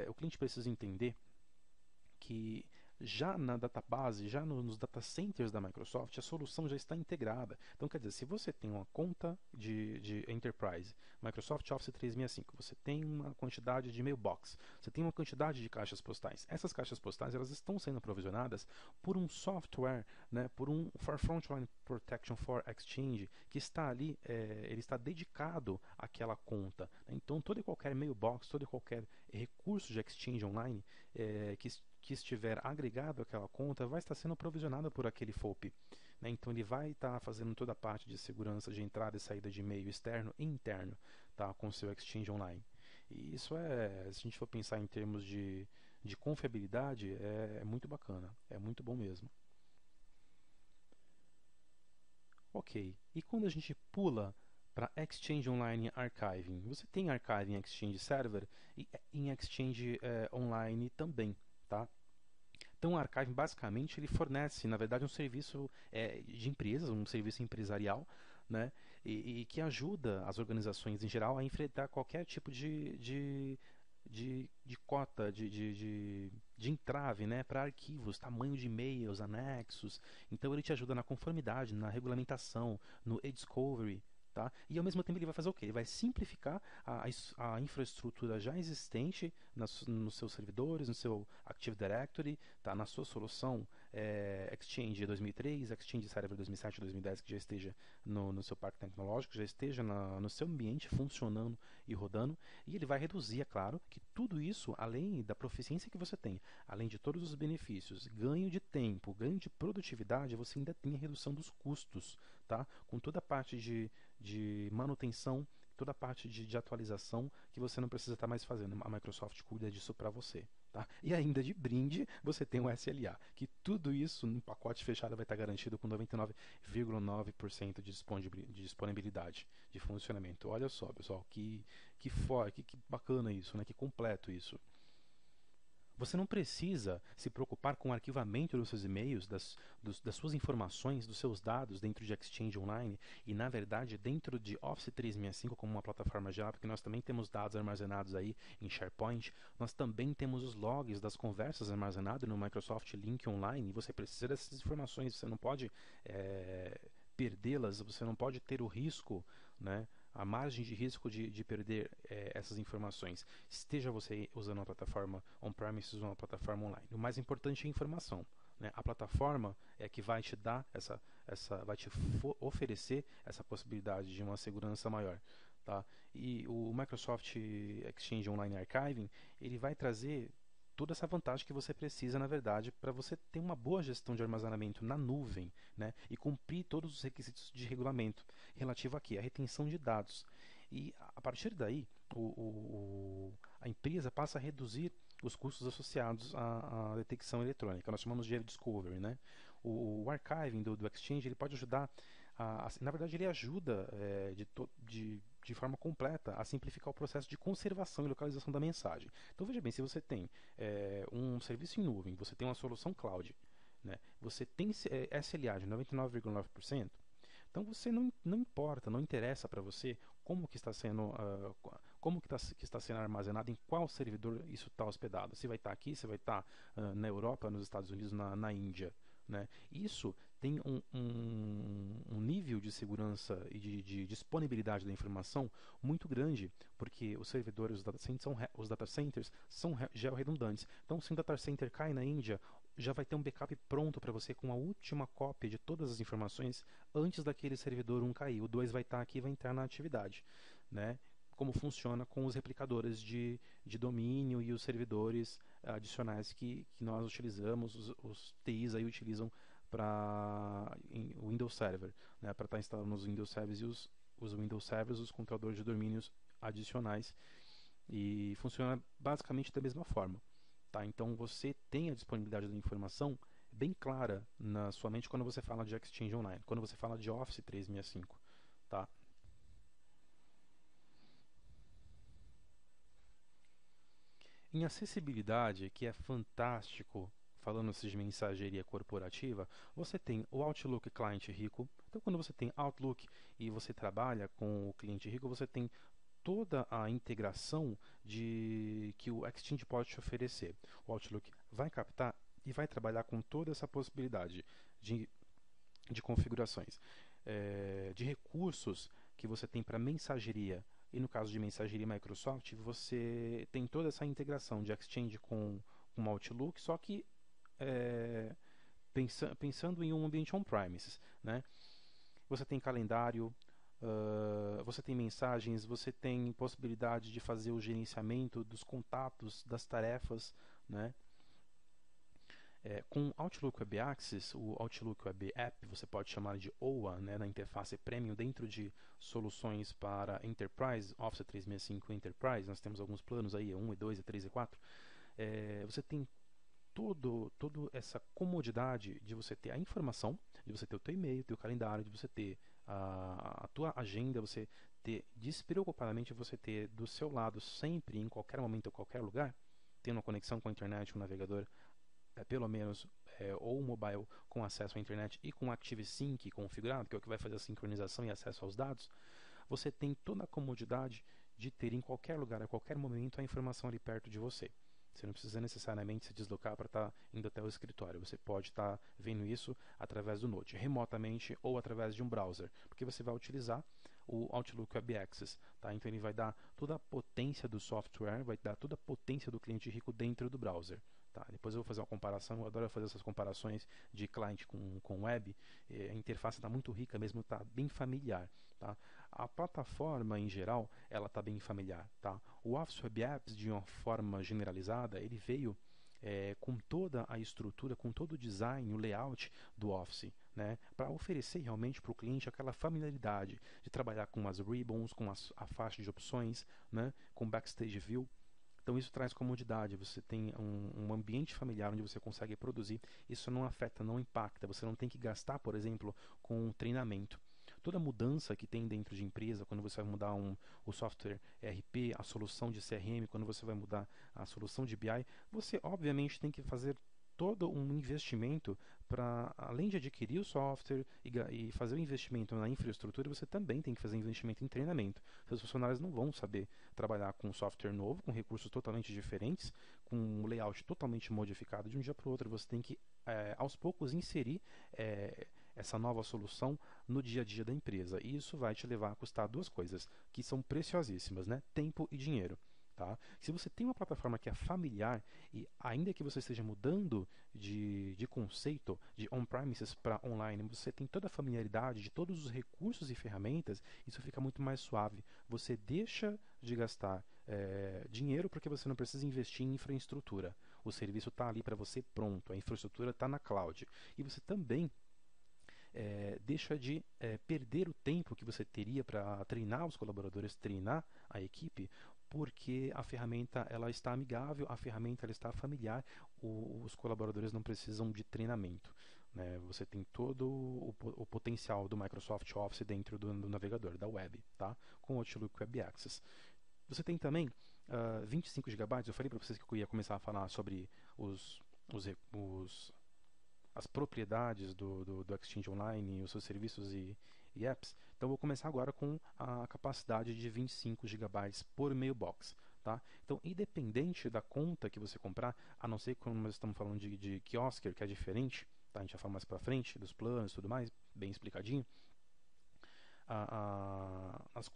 o cliente precisa entender que já na database, já nos data centers da Microsoft, a solução já está integrada. Então, quer dizer, se você tem uma conta de Enterprise, Microsoft Office 365, você tem uma quantidade de mailbox, você tem uma quantidade de caixas postais. Essas caixas postais elas estão sendo provisionadas por um software, né, por um Forefront Line Protection for Exchange, que está ali, ele está dedicado àquela conta. Então, todo e qualquer mailbox, todo e qualquer recurso de Exchange Online que estiver agregado àquela conta vai estar sendo provisionado por aquele FOP. Né? Então ele vai estar fazendo toda a parte de segurança de entrada e saída de e-mail externo e interno, tá? Com o seu Exchange Online. E isso se a gente for pensar em termos de confiabilidade, é muito bacana, é muito bom mesmo. Ok, e quando a gente pula para Exchange Online Archiving, você tem archiving em Exchange Server e em Exchange Online também, tá? Então, o Archiving, basicamente, ele fornece, na verdade, um serviço de empresas, um serviço empresarial, né? E que ajuda as organizações, em geral, a enfrentar qualquer tipo de cota, de entrave, né? Para arquivos, tamanho de e-mails, anexos. Então, ele te ajuda na conformidade, na regulamentação, no e-discovery. Tá? E ao mesmo tempo ele vai fazer o quê? Ele vai simplificar a infraestrutura já existente nos seus servidores, no seu Active Directory, tá? Na sua solução Exchange 2003, Exchange Server 2007, 2010, que já esteja no seu parque tecnológico, já esteja no seu ambiente funcionando e rodando. E ele vai reduzir, é claro, que tudo isso, além da proficiência que você tem, além de todos os benefícios, ganho de tempo, ganho de produtividade, você ainda tem a redução dos custos, tá? Com toda a parte de manutenção, toda a parte de atualização que você não precisa estar mais fazendo. A Microsoft cuida disso para você. Tá? E ainda de brinde, você tem o SLA, que tudo isso no pacote fechado vai estar garantido com 99,9% de disponibilidade de funcionamento. Olha só, pessoal, que bacana isso, né? Que completo isso. Você não precisa se preocupar com o arquivamento dos seus e-mails, das suas informações, dos seus dados dentro de Exchange Online e, na verdade, dentro de Office 365 como uma plataforma geral, porque nós também temos dados armazenados aí em SharePoint, nós também temos os logs das conversas armazenados no Microsoft Link Online e você precisa dessas informações, você não pode perdê-las, você não pode ter o risco, né? A margem de risco de perder essas informações, esteja você usando uma plataforma on-premises ou uma plataforma online. O mais importante é a informação. Né? A plataforma é que vai te dar vai te oferecer essa possibilidade de uma segurança maior. Tá? E o Microsoft Exchange Online Archiving ele vai trazer toda essa vantagem que você precisa, na verdade, para você ter uma boa gestão de armazenamento na nuvem, né, e cumprir todos os requisitos de regulamento relativo aqui à retenção de dados. E a partir daí, a empresa passa a reduzir os custos associados à detecção eletrônica. Nós chamamos de discovery, né? O archiving do Exchange ele pode ajudar na verdade, ele ajuda de forma completa a simplificar o processo de conservação e localização da mensagem. Então, veja bem, se você tem um serviço em nuvem, você tem uma solução cloud, né, você tem SLA de 99,9%, então você não importa, não interessa para você como que está sendo que está sendo armazenado, em qual servidor isso está hospedado. Se vai estar aqui, se vai estar na Europa, nos Estados Unidos, na Índia. Né? Isso tem um nível de segurança e de disponibilidade da informação muito grande, porque os servidores, os data centers são georredundantes. Então, se um data center cai na Índia, já vai ter um backup pronto para você com a última cópia de todas as informações antes daquele servidor 1 cair. O 2 vai estar aqui e vai entrar na atividade. Né? Como funciona com os replicadores de domínio e os servidores adicionais que nós utilizamos, os TIs aí utilizam para o Windows Server, né, para estar instalando os Windows Servers e os Windows Servers, os controladores de domínios adicionais, e funciona basicamente da mesma forma. Tá? Então você tem a disponibilidade da informação bem clara na sua mente quando você fala de Exchange Online, quando você fala de Office 365. Tá? Em acessibilidade, que é fantástico falando-se de mensageria corporativa, você tem o Outlook cliente rico. Então, quando você tem Outlook e você trabalha com o cliente rico, você tem toda a integração que o Exchange pode te oferecer. O Outlook vai captar e vai trabalhar com toda essa possibilidade de, de configurações, de recursos que você tem para mensageria. E no caso de mensageria Microsoft, você tem toda essa integração de Exchange com o Outlook, só que pensando em um ambiente on-premises, né? Você tem calendário, você tem mensagens, você tem possibilidade de fazer o gerenciamento dos contatos, das tarefas, né? Com Outlook Web Access, o Outlook Web App, você pode chamar de OA, né, na interface Premium, dentro de soluções para Enterprise, Office 365 Enterprise, nós temos alguns planos aí, E1, E2, E3, E4, você tem toda essa comodidade de você ter a informação, de você ter o teu e-mail, teu calendário, de você ter a tua agenda, você ter, despreocupadamente você ter do seu lado sempre, em qualquer momento, em qualquer lugar, tendo uma conexão com a internet, com o navegador, pelo menos, ou mobile com acesso à internet e com ActiveSync configurado, que é o que vai fazer a sincronização e acesso aos dados, você tem toda a comodidade de ter em qualquer lugar, a qualquer momento, a informação ali perto de você. Você não precisa necessariamente se deslocar para estar indo até o escritório. Você pode estar vendo isso através do Note, remotamente ou através de um browser, porque você vai utilizar o Outlook Web Access. Tá? Então ele vai dar toda a potência do software, vai dar toda a potência do cliente rico dentro do browser. Tá? Depois eu vou fazer uma comparação, eu adoro fazer essas comparações de cliente com web. A interface está muito rica mesmo, está bem familiar. Tá? A plataforma em geral, ela está bem familiar. Tá? O Office Web Apps, de uma forma generalizada, ele veio com toda a estrutura, com todo o design, o layout do Office, né? Para oferecer realmente para o cliente aquela familiaridade de trabalhar com as ribbons, com a faixa de opções, né? Com Backstage View. Então isso traz comodidade, você tem um ambiente familiar onde você consegue produzir, isso não afeta, não impacta, você não tem que gastar, por exemplo, com treinamento. Toda mudança que tem dentro de empresa, quando você vai mudar o software ERP, a solução de CRM, quando você vai mudar a solução de BI, você obviamente tem que fazer todo um investimento para, além de adquirir o software e fazer o investimento na infraestrutura, você também tem que fazer investimento em treinamento. Seus funcionários não vão saber trabalhar com um software novo, com recursos totalmente diferentes, com um layout totalmente modificado de um dia para o outro. Você tem que, aos poucos, inserir essa nova solução no dia a dia da empresa. E isso vai te levar a custar duas coisas, que são preciosíssimas, né? Tempo e dinheiro. Tá? Se você tem uma plataforma que é familiar e ainda que você esteja mudando de conceito de on-premises para online, você tem toda a familiaridade de todos os recursos e ferramentas, isso fica muito mais suave. Você deixa de gastar dinheiro porque você não precisa investir em infraestrutura. O serviço está ali para você pronto, a infraestrutura está na cloud. E você também deixa de perder o tempo que você teria para treinar os colaboradores, treinar a equipe, porque a ferramenta ela está amigável, a ferramenta ela está familiar, os colaboradores não precisam de treinamento. Né? Você tem todo o potencial do Microsoft Office dentro do navegador, da web, tá? Com o Outlook Web Access. Você tem também 25 GB, eu falei para vocês que eu ia começar a falar sobre as propriedades do Exchange Online, os seus serviços e apps. Então vou começar agora com a capacidade de 25 GB por mailbox. Tá? Então, independente da conta que você comprar, a não ser quando nós estamos falando de Kiosker, que é diferente, tá? A gente já fala mais para frente, dos planos e tudo mais, bem explicadinho.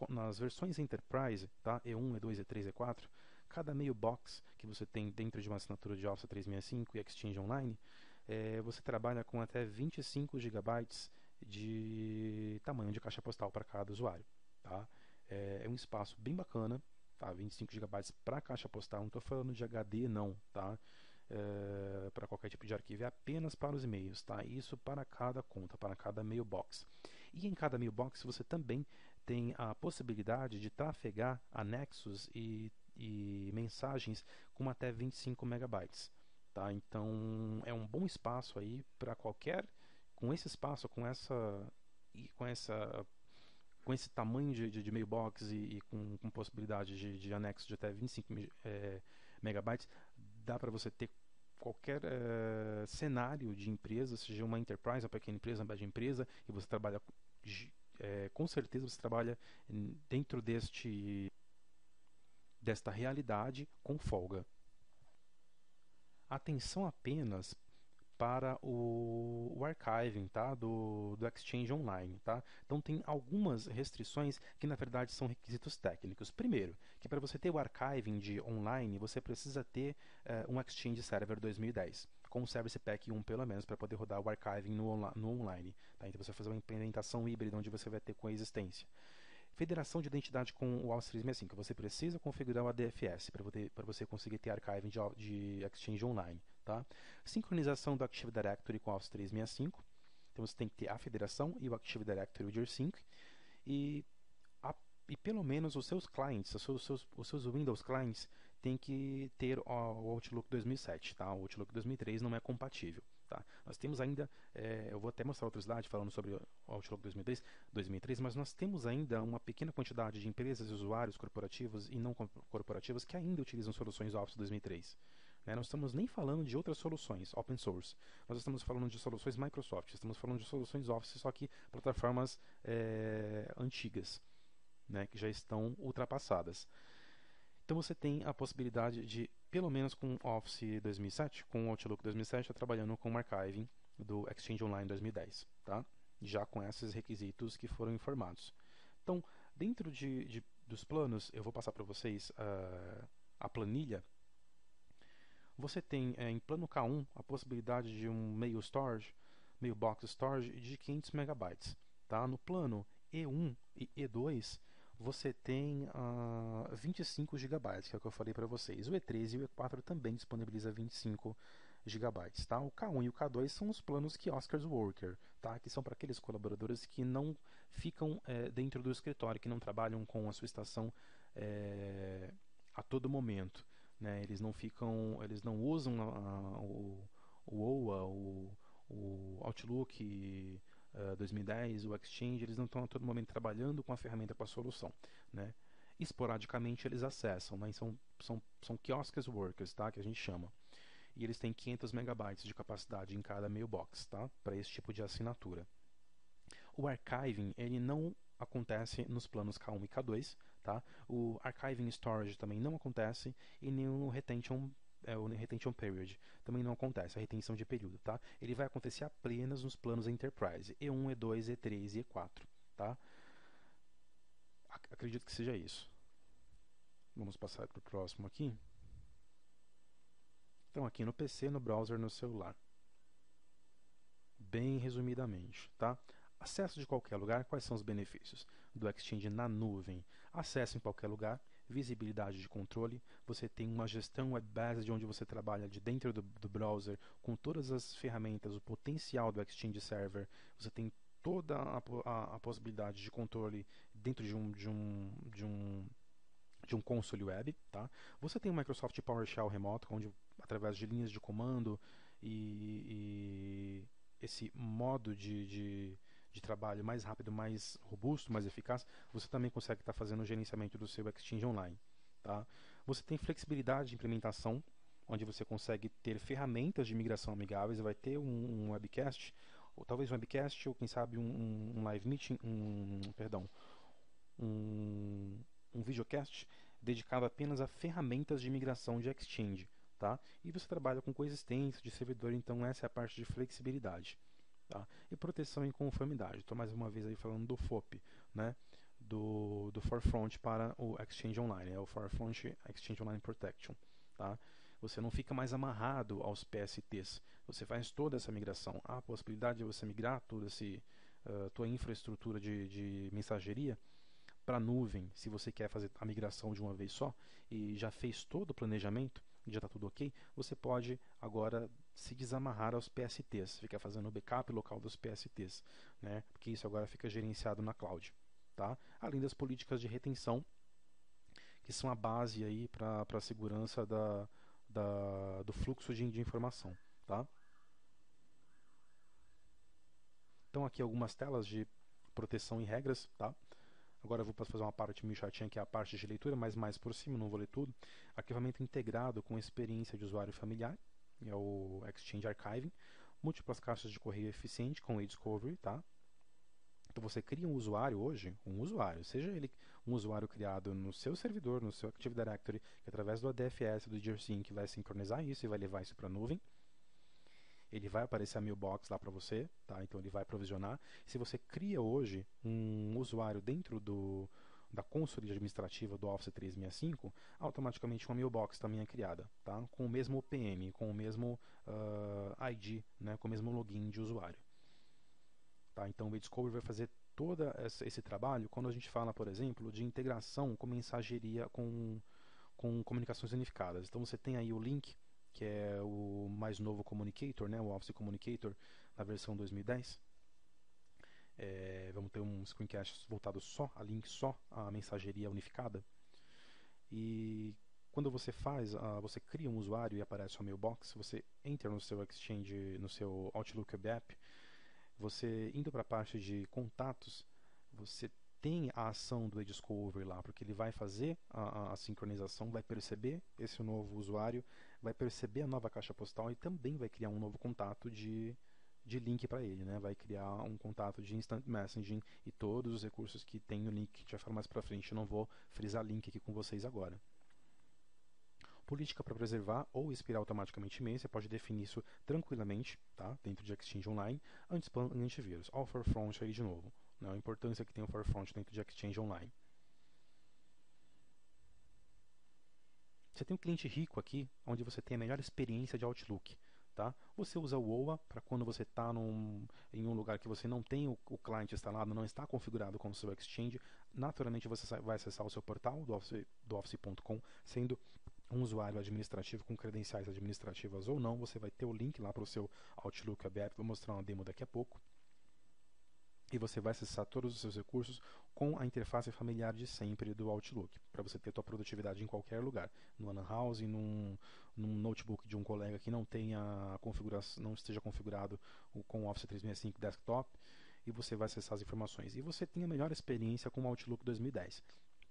Nas versões Enterprise, tá? E1, E2, E3, E4, cada mailbox que você tem dentro de uma assinatura de Office 365 e Exchange Online, você trabalha com até 25 GB de tamanho de caixa postal para cada usuário. Tá? É um espaço bem bacana, tá? 25 GB para caixa postal, não estou falando de HD não, tá? Para qualquer tipo de arquivo, é apenas para os e-mails, tá? Isso para cada conta, para cada mailbox. E em cada mailbox você também tem a possibilidade de trafegar anexos e mensagens com até 25 megabytes. Tá? Então é um bom espaço aí para qualquer, com esse espaço, com esse tamanho de mailbox e com possibilidade de anexo de até 25 megabytes, dá para você ter qualquer cenário de empresa, seja uma enterprise, uma pequena empresa, uma média empresa, e você trabalha, com certeza você trabalha dentro desta realidade com folga. Atenção apenas para o archiving, tá? do Exchange Online. Tá? Então tem algumas restrições que na verdade são requisitos técnicos. Primeiro, que para você ter o archiving de online, você precisa ter um Exchange Server 2010, com o Service Pack 1 pelo menos, para poder rodar o archiving no online. Tá? Então você vai fazer uma implementação híbrida onde você vai ter coexistência. Federação de identidade com o Office 365. Você precisa configurar o ADFS para você conseguir ter archiving de Exchange Online. Tá? Sincronização do Active Directory com o Office 365. Então você tem que ter a federação e o Active Directory e o DIR5. E pelo menos os seus clients, os seus Windows clients, tem que ter o Outlook 2007. Tá? O Outlook 2003 não é compatível. Tá? Nós temos ainda, eu vou até mostrar outro slide falando sobre o Outlook 2003, mas nós temos ainda uma pequena quantidade de empresas e usuários corporativos e não corporativos que ainda utilizam soluções Office 2003. Né? Não estamos nem falando de outras soluções open source, nós estamos falando de soluções Microsoft, estamos falando de soluções Office, só que plataformas antigas, né, que já estão ultrapassadas. Então você tem a possibilidade de, pelo menos com Office 2007, com o Outlook 2007, estar trabalhando com o archiving do Exchange Online 2010, tá? Já com esses requisitos que foram informados. Então, dentro dos planos, eu vou passar para vocês a planilha. Você tem em plano K1 a possibilidade de um mailbox storage de 500 megabytes. Tá? No plano E1 e E2, você tem 25 GB, que é o que eu falei para vocês. O E3 e o E4 também disponibiliza 25 GB. Tá? O K1 e o K2 são os planos Kioskers Worker, tá? Que são para aqueles colaboradores que não ficam dentro do escritório, que não trabalham com a sua estação a todo momento. Né? Eles não usam o OA, o Outlook 2010, o Exchange, eles não estão a todo momento trabalhando com a ferramenta, com a solução. Né? Esporadicamente eles acessam, né? São Kioskers Workers, tá? Que a gente chama. E eles têm 500 megabytes de capacidade em cada mailbox, tá? Para esse tipo de assinatura. O archiving ele não acontece nos planos K1 e K2, tá? O archiving storage também não acontece e nem o retention period também não acontece, a retenção de período, tá? Ele vai acontecer apenas nos planos Enterprise, E1, E2, E3 e E4, tá? Acredito que seja isso. Vamos passar para o próximo aqui. Então aqui no PC, no browser, no celular. Bem resumidamente, tá? Acesso de qualquer lugar, quais são os benefícios do Exchange na nuvem? Acesso em qualquer lugar, visibilidade de controle, você tem uma gestão web base de onde você trabalha de dentro do browser com todas as ferramentas, o potencial do Exchange Server, você tem toda a possibilidade de controle dentro de um console web, tá? Você tem o Microsoft PowerShell remoto, onde através de linhas de comando e esse modo de trabalho mais rápido, mais robusto, mais eficaz, você também consegue estar fazendo o gerenciamento do seu Exchange Online. Tá? Você tem flexibilidade de implementação, onde você consegue ter ferramentas de migração amigáveis, vai ter um webcast, ou talvez um webcast, ou quem sabe um live meeting, um videocast dedicado apenas a ferramentas de migração de Exchange. Tá? E você trabalha com coexistência de servidor, então essa é a parte de flexibilidade. Tá? E proteção e conformidade. Estou mais uma vez aí falando do FOP, né? do Forefront para o Exchange Online, é o Forefront Exchange Online Protection. Tá? Você não fica mais amarrado aos PSTs, você faz toda essa migração. Há a possibilidade de você migrar toda tua infraestrutura de mensageria para a nuvem, se você quer fazer a migração de uma vez só e já fez todo o planejamento, já está tudo ok, você pode agora se desamarrar aos PSTs, ficar fazendo o backup local dos PSTs, né? Porque isso agora fica gerenciado na cloud. Tá? Além das políticas de retenção, que são a base aí para a segurança do fluxo de informação. Tá? Então aqui algumas telas de proteção e regras. Tá? Agora eu vou fazer uma parte meio chatinha, que é a parte de leitura, mas mais por cima, não vou ler tudo. Arquivamento integrado com experiência de usuário familiar. é o Exchange Archiving, múltiplas caixas de correio eficiente com e-discovery, tá? Então você cria um usuário hoje, seja ele um usuário criado no seu servidor, no seu Active Directory, que através do ADFS, do gsync vai sincronizar isso e vai levar isso para a nuvem. Ele vai aparecer a mailbox lá para você, tá? Então ele vai provisionar. Se você cria hoje um usuário dentro da console administrativa do Office 365, automaticamente uma mailbox também é criada, tá? Com o mesmo OPM, com o mesmo ID, né? Com o mesmo login de usuário. Tá? Então o e-discovery vai fazer todo esse trabalho quando a gente fala, por exemplo, de integração com mensageria, com comunicações unificadas. Então você tem aí o link, que é o mais novo Communicator, né, o Office Communicator na versão 2010. Vamos ter um screencast voltado só a link, só a mensageria unificada. E quando você você cria um usuário e aparece a mailbox, você entra no seu Exchange, no seu Outlook Web App, você indo para a parte de contatos, você tem a ação do e-discovery lá, porque ele vai fazer a sincronização, vai perceber esse novo usuário, vai perceber a nova caixa postal e também vai criar um novo contato de link para ele, né? Vai criar um contato de instant messaging e todos os recursos que tem no link, que a gente vai falar mais para frente. Eu não vou frisar link aqui com vocês agora. Política para preservar ou expirar automaticamente e-mail, você pode definir isso tranquilamente, tá? Dentro de Exchange Online, anti-spam e antivírus. Olha o Forefront aí de novo, né? A importância que tem o Forefront dentro de Exchange Online. Você tem um cliente rico aqui, onde você tem a melhor experiência de Outlook. Tá? Você usa o OA para quando você está em um lugar que você não tem o cliente instalado, não está configurado com o seu Exchange, naturalmente você vai acessar o seu portal do Office.com, sendo um usuário administrativo com credenciais administrativas ou não, você vai ter o link lá para o seu Outlook aberto, vou mostrar uma demo daqui a pouco. E você vai acessar todos os seus recursos com a interface familiar de sempre do Outlook, para você ter a sua produtividade em qualquer lugar, no Lan House, num notebook de um colega que não tenha configuração, não esteja configurado com o Office 365 Desktop, e você vai acessar as informações. E você tem a melhor experiência com o Outlook 2010,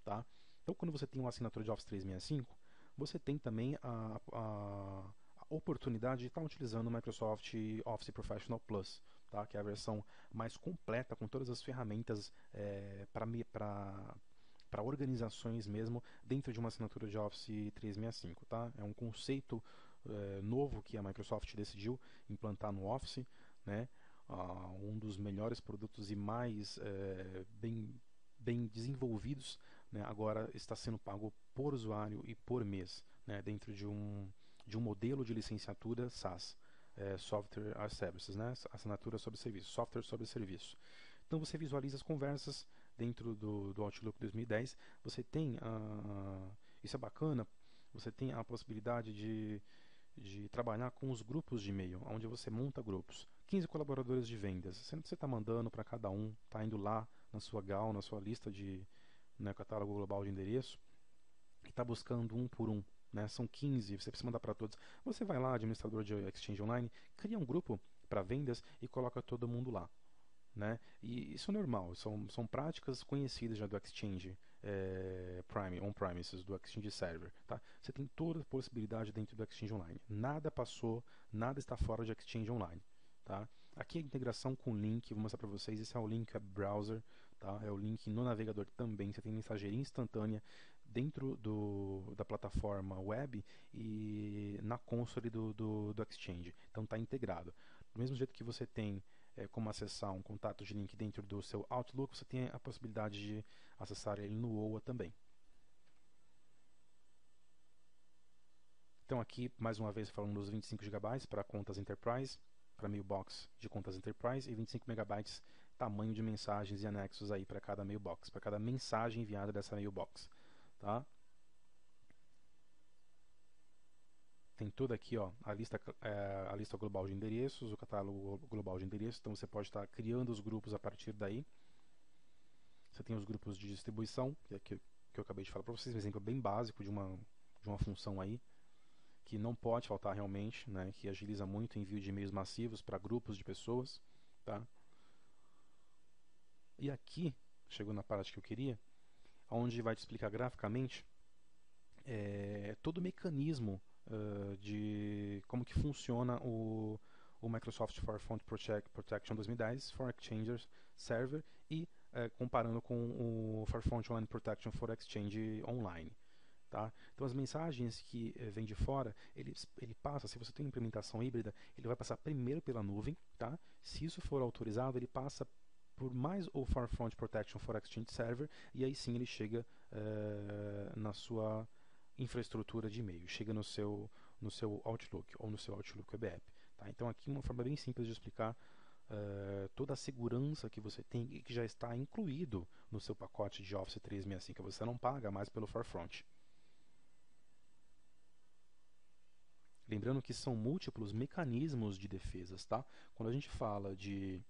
tá? Então, quando você tem uma assinatura de Office 365, você tem também a oportunidade de estar utilizando o Microsoft Office Professional Plus, tá? Que é a versão mais completa, com todas as ferramentas para organizações mesmo, dentro de uma assinatura de Office 365. Tá? É um conceito novo que a Microsoft decidiu implantar no Office, né? Um dos melhores produtos e mais bem desenvolvidos, né? Agora está sendo pago por usuário e por mês, né? Dentro de um modelo de licenciatura SaaS, Software as Services, né? Assinatura sobre serviço, software sobre serviço. Então você visualiza as conversas dentro do Outlook 2010. Você tem, isso é bacana, você tem a possibilidade de trabalhar com os grupos de e-mail, onde você monta grupos. 15 colaboradores de vendas. Você não precisa estar mandando para cada um, está indo lá na sua GAL, na sua lista de catálogo global de endereço, e está buscando um por um. Né? São 15, você precisa mandar para todos. Você vai lá, administrador de Exchange Online, cria um grupo para vendas e coloca todo mundo lá. Né? E isso é normal, são práticas conhecidas já do Exchange on-premises, do Exchange Server. Tá? Você tem toda a possibilidade dentro do Exchange Online. Nada passou, nada está fora de Exchange Online. Tá? Aqui a integração com o link, vou mostrar para vocês, esse é o link Web Browser, tá? É o link no navegador também, você tem mensageria instantânea dentro da plataforma web e na console do Exchange. Então está integrado. Do mesmo jeito que você tem como acessar um contato de link dentro do seu Outlook, você tem a possibilidade de acessar ele no OA também. Então aqui, mais uma vez, falando dos 25 GB para contas Enterprise, para mailbox de contas Enterprise, e 25 MB tamanho de mensagens e anexos aí para cada mailbox, para cada mensagem enviada dessa mailbox. Tá? Tem tudo aqui, ó, a lista global de endereços, o catálogo global de endereços, então você pode estar criando os grupos a partir daí. Você tem os grupos de distribuição, que eu acabei de falar para vocês, um exemplo bem básico de uma função aí, que não pode faltar realmente, né, que agiliza muito o envio de e-mails massivos para grupos de pessoas. Tá? E aqui, chegou na parte que eu queria, onde vai te explicar graficamente todo o mecanismo de como que funciona o Microsoft Far Front Protection 2010 for Exchange Server e comparando com o Far Front Online Protection for Exchange Online. Tá? Então as mensagens que vêm de fora, ele passa, se você tem uma implementação híbrida, ele vai passar primeiro pela nuvem, tá? Se isso for autorizado, ele passa por mais o Far Front Protection for Exchange Server e aí sim ele chega na sua infraestrutura de e-mail, chega no seu Outlook ou no seu Outlook Web App. Tá? Então aqui uma forma bem simples de explicar toda a segurança que você tem e que já está incluído no seu pacote de Office 365, você não paga mais pelo Far Front. Lembrando que são múltiplos mecanismos de defesas, tá? Quando a gente fala de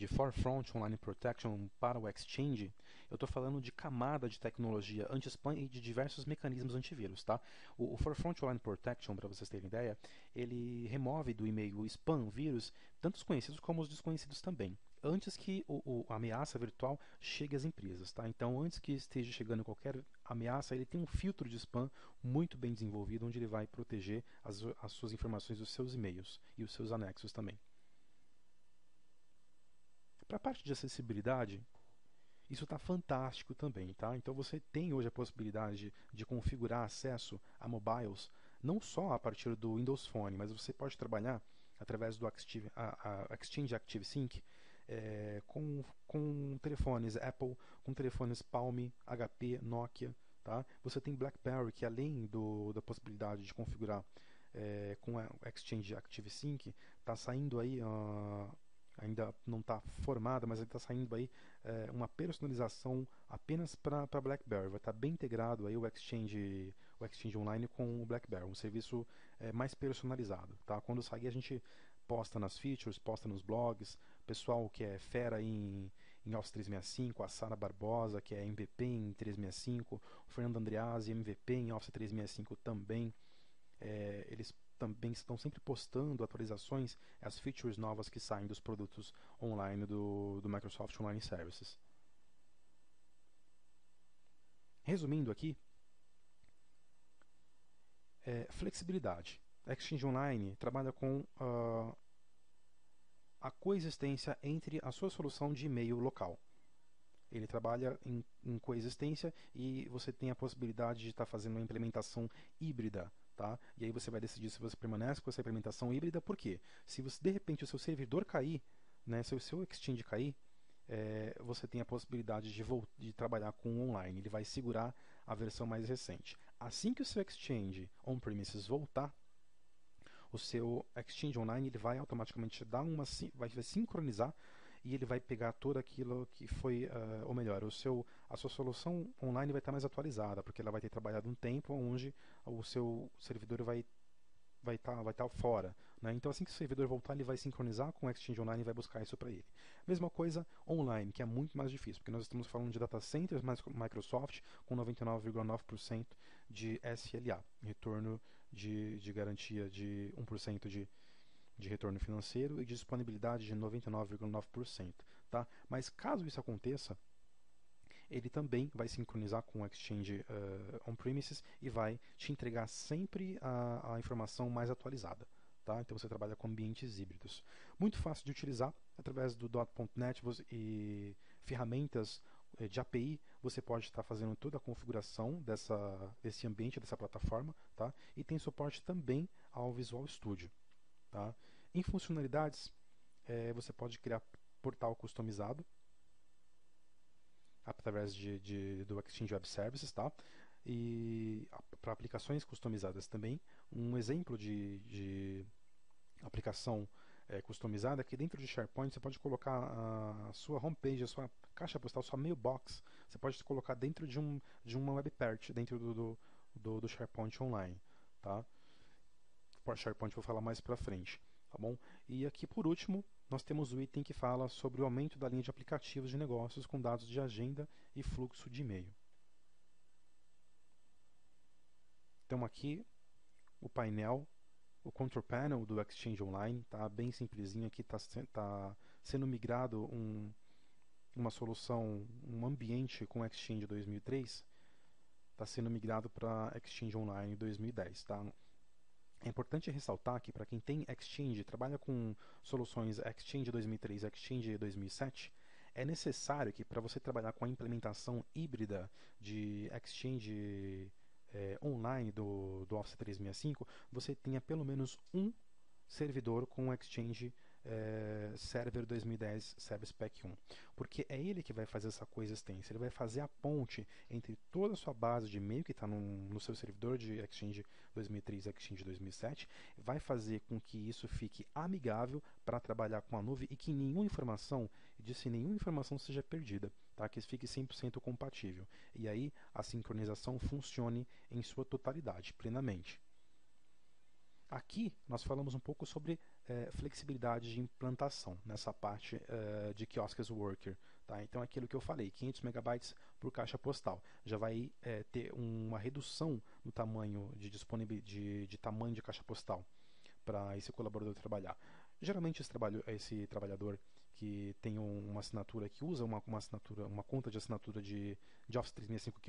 Far Front Online Protection para o Exchange, eu estou falando de camada de tecnologia anti-spam e de diversos mecanismos antivírus, tá? O Far Front Online Protection, para vocês terem ideia, ele remove do e-mail o spam, vírus, tanto os conhecidos como os desconhecidos também, antes que a ameaça virtual chegue às empresas, tá? Então, antes que esteja chegando qualquer ameaça, ele tem um filtro de spam muito bem desenvolvido, onde ele vai proteger as suas informações dos seus e-mails e os seus anexos também. Para a parte de acessibilidade, isso está fantástico também, tá? Então você tem hoje a possibilidade de configurar acesso a mobiles, não só a partir do Windows Phone, mas você pode trabalhar através do Exchange ActiveSync com telefones Apple, com telefones Palm, HP, Nokia, tá? Você tem BlackBerry, que além da possibilidade de configurar com o Exchange ActiveSync, está saindo aí ainda não está formada, mas está saindo aí uma personalização apenas para BlackBerry. Vai estar bem integrado aí o Exchange Online com o BlackBerry, um serviço mais personalizado. Tá? Quando sair a gente posta nas features, posta nos blogs. Pessoal que é fera em Office 365, a Sara Barbosa, que é MVP em 365, o Fernando Andreazzi, MVP em Office 365 também. Eles também estão sempre postando atualizações, as features novas que saem dos produtos online do Microsoft Online Services. Resumindo aqui, flexibilidade. Exchange Online trabalha com a coexistência entre a sua solução de e-mail local. Ele trabalha em coexistência e você tem a possibilidade de estar fazendo uma implementação híbrida. Tá? E aí você vai decidir se você permanece com essa implementação híbrida. Por quê? Se você, de repente o seu servidor cair, né, se o seu Exchange cair, você tem a possibilidade de trabalhar com o online. Ele vai segurar a versão mais recente. Assim que o seu Exchange on-premises voltar, o seu Exchange Online ele vai automaticamente vai sincronizar e ele vai pegar tudo aquilo que foi, ou melhor, a sua solução online vai estar mais atualizada, porque ela vai ter trabalhado um tempo onde o seu servidor vai estar fora. Né? Então, assim que o servidor voltar, ele vai sincronizar com o Exchange Online e vai buscar isso para ele. Mesma coisa online, que é muito mais difícil, porque nós estamos falando de data centers, mas Microsoft com 99,9% de SLA, retorno de garantia de 1% de retorno financeiro e de disponibilidade de 99,9%. Tá? Mas caso isso aconteça, ele também vai sincronizar com o Exchange on-premises e vai te entregar sempre a informação mais atualizada. Tá? Então você trabalha com ambientes híbridos. Muito fácil de utilizar, através do .NET e ferramentas de API, você pode estar fazendo toda a configuração desse ambiente, dessa plataforma, tá? E tem suporte também ao Visual Studio. Tá? Em funcionalidades, você pode criar portal customizado através do Exchange Web Services, tá? E para aplicações customizadas também. Um exemplo de aplicação customizada é que dentro de SharePoint você pode colocar a sua homepage, a sua caixa postal, a sua mailbox. Você pode colocar dentro de uma web part, dentro do SharePoint Online, tá? Para SharePoint vou falar mais para frente, tá bom? E aqui por último nós temos o item que fala sobre o aumento da linha de aplicativos de negócios com dados de agenda e fluxo de e-mail. Então aqui o painel, o control panel do Exchange Online, tá bem simplesinho aqui, tá sendo migrado uma solução, um ambiente com Exchange 2003, está sendo migrado para Exchange Online 2010, tá? É importante ressaltar que para quem tem Exchange, trabalha com soluções Exchange 2003, Exchange 2007, é necessário que para você trabalhar com a implementação híbrida de Exchange online do Office 365, você tenha pelo menos um servidor com o Exchange Server 2010 Service Pack 1, porque é ele que vai fazer essa coexistência, ele vai fazer a ponte entre toda a sua base de e-mail que está no seu servidor de Exchange 2003 e Exchange 2007, vai fazer com que isso fique amigável para trabalhar com a nuvem e que nenhuma informação, nenhuma informação seja perdida, tá? Que fique 100% compatível. E aí a sincronização funcione em sua totalidade, plenamente. Aqui nós falamos um pouco sobre flexibilidade de implantação nessa parte de Kiosk Worker. Tá? Então, aquilo que eu falei, 500 megabytes por caixa postal, já vai ter uma redução no tamanho de tamanho de caixa postal para esse colaborador trabalhar. Geralmente esse trabalhador que tem uma assinatura, que usa uma assinatura, uma conta de assinatura de Office 365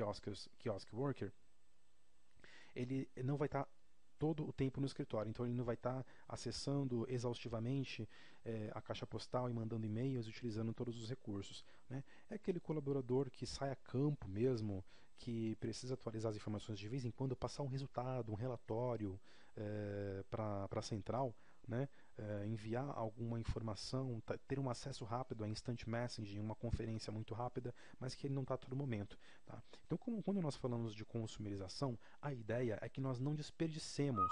Kiosk Worker, ele não vai estar todo o tempo no escritório, então ele não vai estar acessando exaustivamente a caixa postal e mandando e-mails, utilizando todos os recursos, né? É aquele colaborador que sai a campo mesmo, que precisa atualizar as informações de vez em quando, passar um resultado, um relatório para a central, né? Enviar alguma informação, ter um acesso rápido a instant messaging, uma conferência muito rápida, mas que ele não está a todo momento. Tá? Então, quando nós falamos de consumerização, a ideia é que nós não desperdicemos,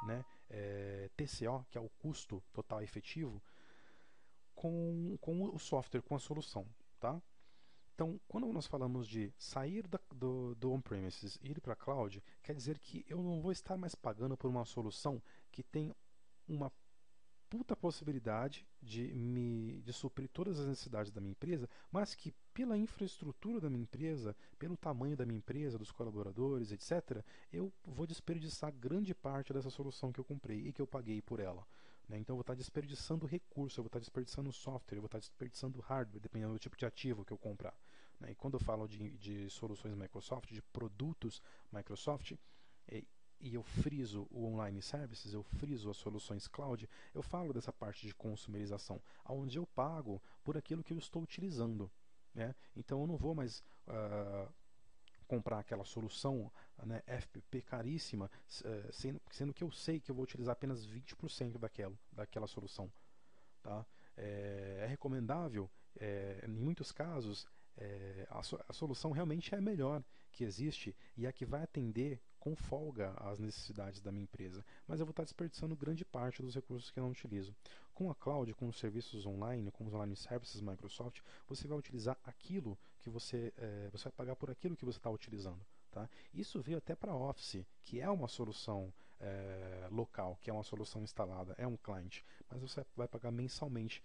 né, TCO, que é o custo total efetivo, com o software, com a solução. Tá? Então, quando nós falamos de sair do on-premises e ir para a cloud, quer dizer que eu não vou estar mais pagando por uma solução que tem uma puta possibilidade de suprir todas as necessidades da minha empresa, mas que pela infraestrutura da minha empresa, pelo tamanho da minha empresa, dos colaboradores, etc., eu vou desperdiçar grande parte dessa solução que eu comprei e que eu paguei por ela. Né? Então eu vou estar desperdiçando recurso, eu vou estar desperdiçando software, eu vou estar desperdiçando hardware, dependendo do tipo de ativo que eu comprar. Né? E quando eu falo de soluções Microsoft, de produtos Microsoft, e eu friso o online services, eu friso as soluções cloud, eu falo dessa parte de consumerização, onde eu pago por aquilo que eu estou utilizando. Né? Então eu não vou mais comprar aquela solução, né, FPP caríssima, sendo que eu sei que eu vou utilizar apenas 20% daquela solução. Tá? É recomendável, em muitos casos, a solução realmente é a melhor que existe e é a que vai atender com folga às necessidades da minha empresa, mas eu vou estar desperdiçando grande parte dos recursos que eu não utilizo. Com a cloud, com os serviços online, com os online services Microsoft, você vai utilizar aquilo que você vai pagar por aquilo que você está utilizando. Tá? Isso veio até para Office, que é uma solução local, que é uma solução instalada, é um cliente, mas você vai pagar mensalmente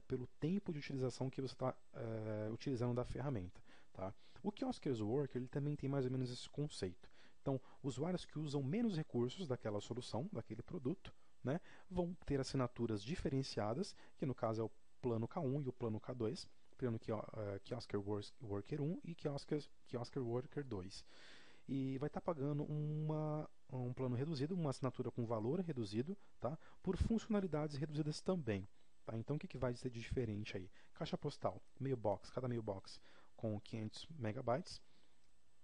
pelo tempo de utilização que você está utilizando da ferramenta. Tá? O Kiosk Worker ele também tem mais ou menos esse conceito. Então, usuários que usam menos recursos daquela solução, daquele produto, né, vão ter assinaturas diferenciadas, que no caso é o plano K1 e o plano K2, plano Kiosk Worker 1 e Kiosk Worker 2. E vai estar pagando um plano reduzido, uma assinatura com valor reduzido, tá, por funcionalidades reduzidas também. Tá? Então, o que vai ser de diferente aí? Caixa postal, mailbox, cada mailbox com 500 megabytes,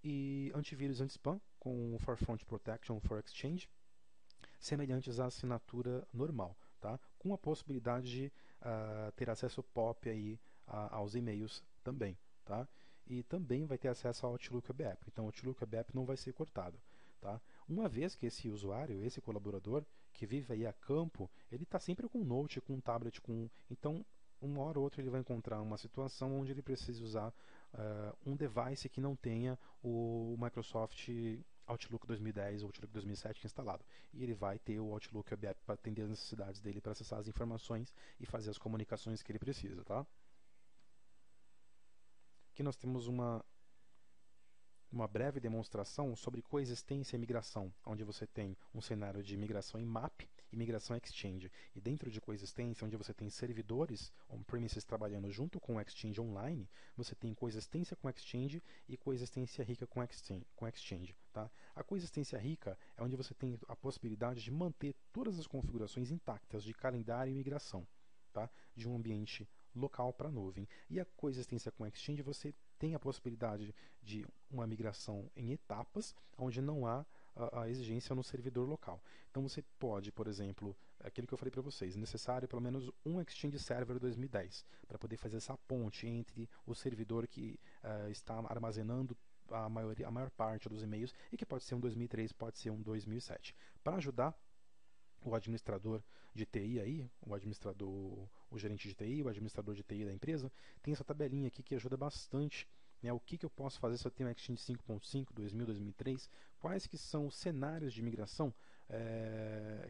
e antivírus anti-spam com Forefront Protection for Exchange, semelhantes à assinatura normal, tá? Com a possibilidade de ter acesso POP aí, aos e-mails também. Tá? E também vai ter acesso ao Outlook Web App. Então o Outlook Web App não vai ser cortado. Tá? Uma vez que esse usuário, esse colaborador, que vive aí a campo, ele está sempre com um note, com um tablet, então uma hora ou outra ele vai encontrar uma situação onde ele precisa usar um device que não tenha o Microsoft Outlook 2010 ou Outlook 2007 instalado. E ele vai ter o Outlook Web App para atender as necessidades dele, para acessar as informações e fazer as comunicações que ele precisa. Tá? Aqui nós temos uma breve demonstração sobre coexistência e migração, onde você tem um cenário de migração em MAP e migração Exchange. E dentro de coexistência, onde você tem servidores on-premises trabalhando junto com o Exchange online, você tem coexistência com Exchange e coexistência rica com Exchange. Tá? A coexistência rica é onde você tem a possibilidade de manter todas as configurações intactas de calendário e migração, tá? De um ambiente local para a nuvem. E a coexistência com Exchange, você tem a possibilidade de uma migração em etapas, onde não há a exigência no servidor local. Então você pode, por exemplo, aquilo que eu falei para vocês, necessário pelo menos um Exchange Server 2010 para poder fazer essa ponte entre o servidor que está armazenando a maior parte dos e-mails e que pode ser um 2003, pode ser um 2007. Para ajudar o administrador de TI aí, o gerente de TI, o administrador de TI da empresa, tem essa tabelinha aqui que ajuda bastante, né? O que eu posso fazer se eu tenho um Exchange 5.5, 2000, 2003, quais que são os cenários de migração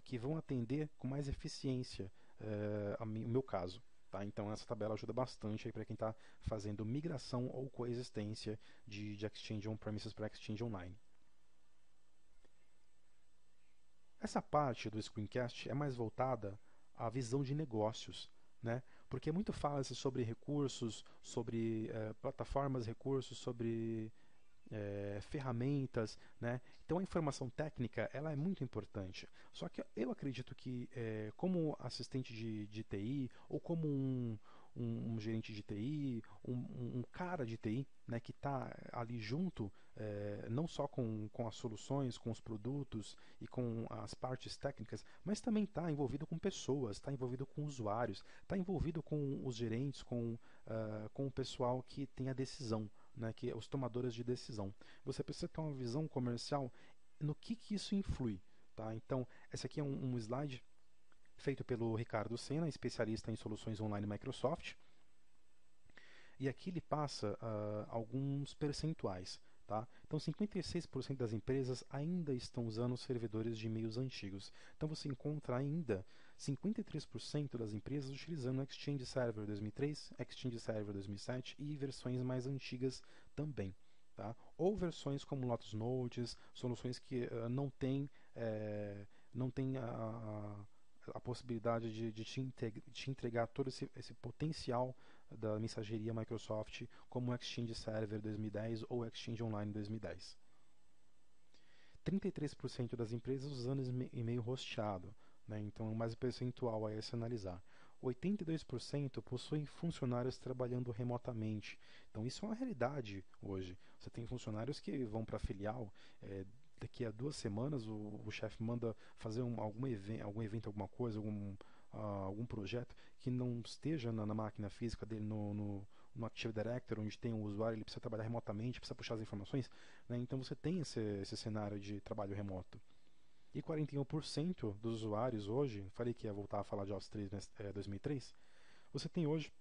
que vão atender com mais eficiência o meu caso. Tá? Então essa tabela ajuda bastante para quem está fazendo migração ou coexistência de Exchange on-premises para Exchange online. Essa parte do screencast é mais voltada à visão de negócios, né? Porque muito fala-se sobre recursos, sobre plataformas, recursos, sobre ferramentas, né? Então a informação técnica ela é muito importante. Só que eu acredito que como assistente de TI ou como um gerente de TI, um cara de TI, né, que está ali junto, não só com as soluções, com os produtos e com as partes técnicas, mas também está envolvido com pessoas, está envolvido com usuários, está envolvido com os gerentes, com o pessoal que tem a decisão, né, que é os tomadores de decisão. Você precisa ter uma visão comercial no que isso influi. Tá? Então, esse aqui é um slide feito pelo Ricardo Senna, especialista em soluções online Microsoft. E aqui ele passa alguns percentuais. Tá? Então, 56% das empresas ainda estão usando servidores de e-mails antigos. Então, você encontra ainda 53% das empresas utilizando Exchange Server 2003, Exchange Server 2007 e versões mais antigas também. Tá? Ou versões como Lotus Notes, soluções que não tem a possibilidade de te entregar todo esse potencial da mensageria Microsoft como o Exchange Server 2010 ou Exchange Online 2010. 33% das empresas usando e-mail hosteado, né? Então é mais percentual a se analisar. 82% possuem funcionários trabalhando remotamente. Então isso é uma realidade hoje. Você tem funcionários que vão para a filial, daqui a 2 semanas o chefe manda fazer algum evento, alguma coisa, algum projeto que não esteja na máquina física dele, no Active Directory, onde tem o usuário, ele precisa trabalhar remotamente, precisa puxar as informações, né? Então você tem esse cenário de trabalho remoto. E 41% dos usuários hoje, falei que ia voltar a falar de Office 2003, você tem hoje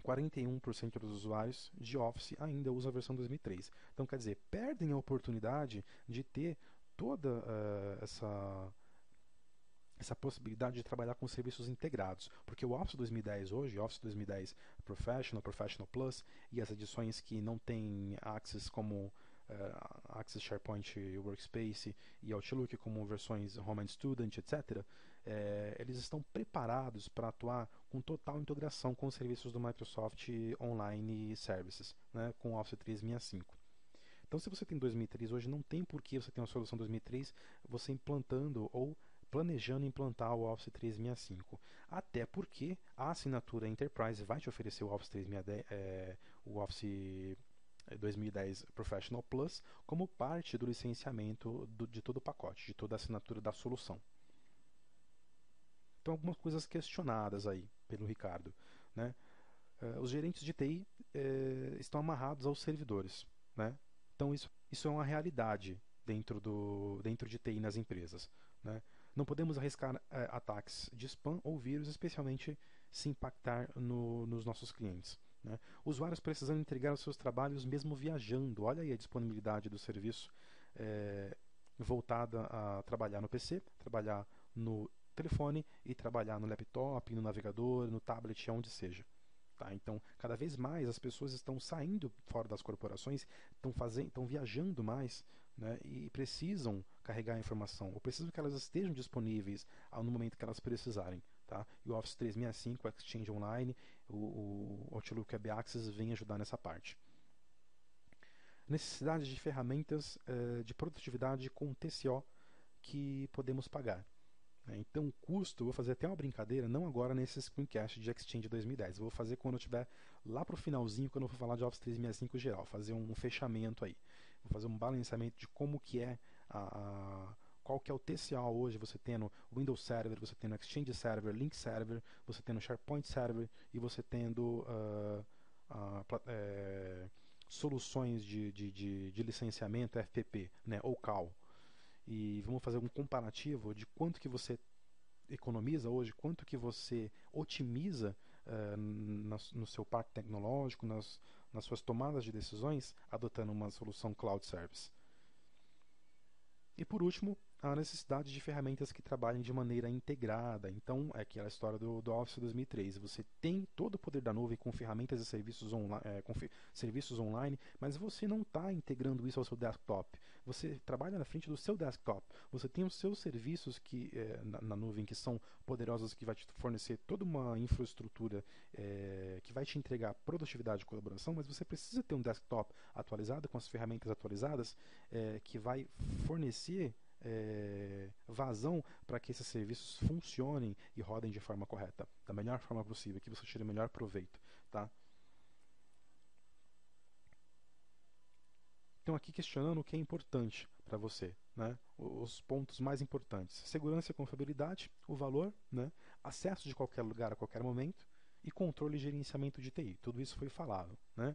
41% dos usuários de Office ainda usam a versão 2003. Então, quer dizer, perdem a oportunidade de ter toda essa possibilidade de trabalhar com serviços integrados, porque o Office 2010 hoje, Office 2010 Professional, Professional Plus e as edições que não têm Access como Access SharePoint Workspace e Outlook como versões Home and Student, etc., eles estão preparados para atuar com total integração com os serviços do Microsoft Online Services, né, com o Office 365. Então, se você tem 2003 hoje, não tem por que você ter uma solução 2003, você implantando ou planejando implantar o Office 365. Até porque a assinatura Enterprise vai te oferecer o Office 310, o Office 2010 Professional Plus como parte do licenciamento de todo o pacote, de toda a assinatura da solução. Então, algumas coisas questionadas aí pelo Ricardo, né? Os gerentes de TI estão amarrados aos servidores, né? Então, isso é uma realidade dentro de TI nas empresas, né? Não podemos arriscar ataques de spam ou vírus, especialmente se impactar nos nossos clientes, né? Usuários precisam entregar os seus trabalhos mesmo viajando. Olha aí a disponibilidade do serviço voltada a trabalhar no PC, trabalhar no telefone e trabalhar no laptop, no navegador, no tablet, onde seja. Tá? Então, cada vez mais as pessoas estão saindo fora das corporações, estão viajando mais, né, e precisam carregar a informação, ou precisam que elas estejam disponíveis no momento que elas precisarem. Tá? E o Office 365, o Exchange Online, o Outlook Web Access vem ajudar nessa parte. necessidade de ferramentas de produtividade com TCO que podemos pagar. Então, o custo, eu vou fazer até uma brincadeira, não agora nesse screencast de Exchange 2010, eu vou fazer quando eu estiver lá pro finalzinho, quando eu for falar de Office 365 geral, fazer um fechamento aí. Vou fazer um balanceamento de como que é qual que é o TCO hoje, você tendo Windows Server, você tendo Exchange Server, Link Server, você tendo SharePoint Server e você tendo soluções de licenciamento FTP, né, ou CAL. E vamos fazer um comparativo de quanto que você economiza hoje, quanto que você otimiza no seu parque tecnológico, nas suas tomadas de decisões, adotando uma solução Cloud Service. E por último, a necessidade de ferramentas que trabalhem de maneira integrada. Então, é aquela história do Office 2003. Você tem todo o poder da nuvem com ferramentas e serviços, serviços online, mas você não está integrando isso ao seu desktop. Você trabalha na frente do seu desktop. Você tem os seus serviços na nuvem que são poderosos, que vai te fornecer toda uma infraestrutura que vai te entregar produtividade e colaboração, mas você precisa ter um desktop atualizado, com as ferramentas atualizadas, que vai fornecer vazão para que esses serviços funcionem e rodem de forma correta, da melhor forma possível, que você tire o melhor proveito, tá? Então aqui questionando o que é importante para você, né? Os pontos mais importantes: segurança e confiabilidade, o valor, né? Acesso de qualquer lugar a qualquer momento e controle e gerenciamento de TI. Tudo isso foi falado, né?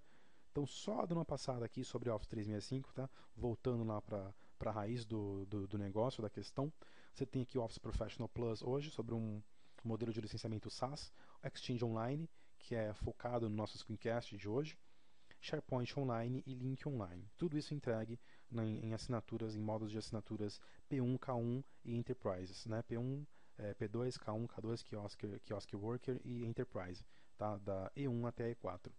Então, só dando uma passada aqui sobre Office 365, tá? Voltando lá para a raiz do negócio, da questão. Você tem aqui o Office Professional Plus hoje, sobre um modelo de licenciamento SaaS, Exchange Online, que é focado no nosso screencast de hoje, SharePoint Online e Link Online. Tudo isso entregue em assinaturas, em modos de assinaturas P1, K1 e Enterprises, né? P1, P2, K1, K2, Kiosk Worker e Enterprise, tá? Da E1 até a E4.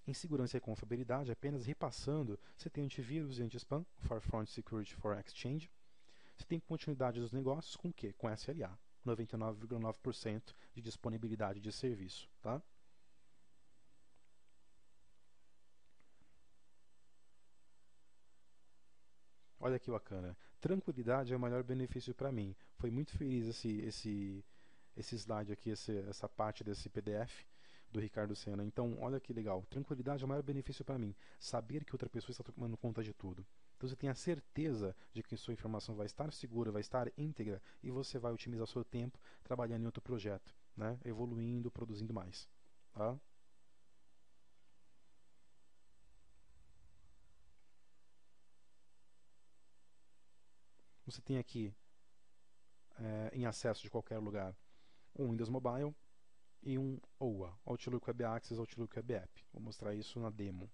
Em segurança e confiabilidade, apenas repassando, você tem antivírus e anti-spam, Forefront Security for Exchange. Você tem continuidade dos negócios com o quê? Com SLA, 99,9% de disponibilidade de serviço, tá? Olha que bacana. Tranquilidade é o maior benefício para mim. Foi muito feliz esse slide aqui, essa parte desse PDF do Ricardo Senna. Então, olha que legal. Tranquilidade é o maior benefício para mim. Saber que outra pessoa está tomando conta de tudo. Então, você tem a certeza de que sua informação vai estar segura, vai estar íntegra e você vai otimizar o seu tempo trabalhando em outro projeto, né? Evoluindo, produzindo mais. Tá? Você tem aqui, em acesso de qualquer lugar, um Windows Mobile e um OWA, Outlook Web Access, Outlook Web App. Vou mostrar isso na demo.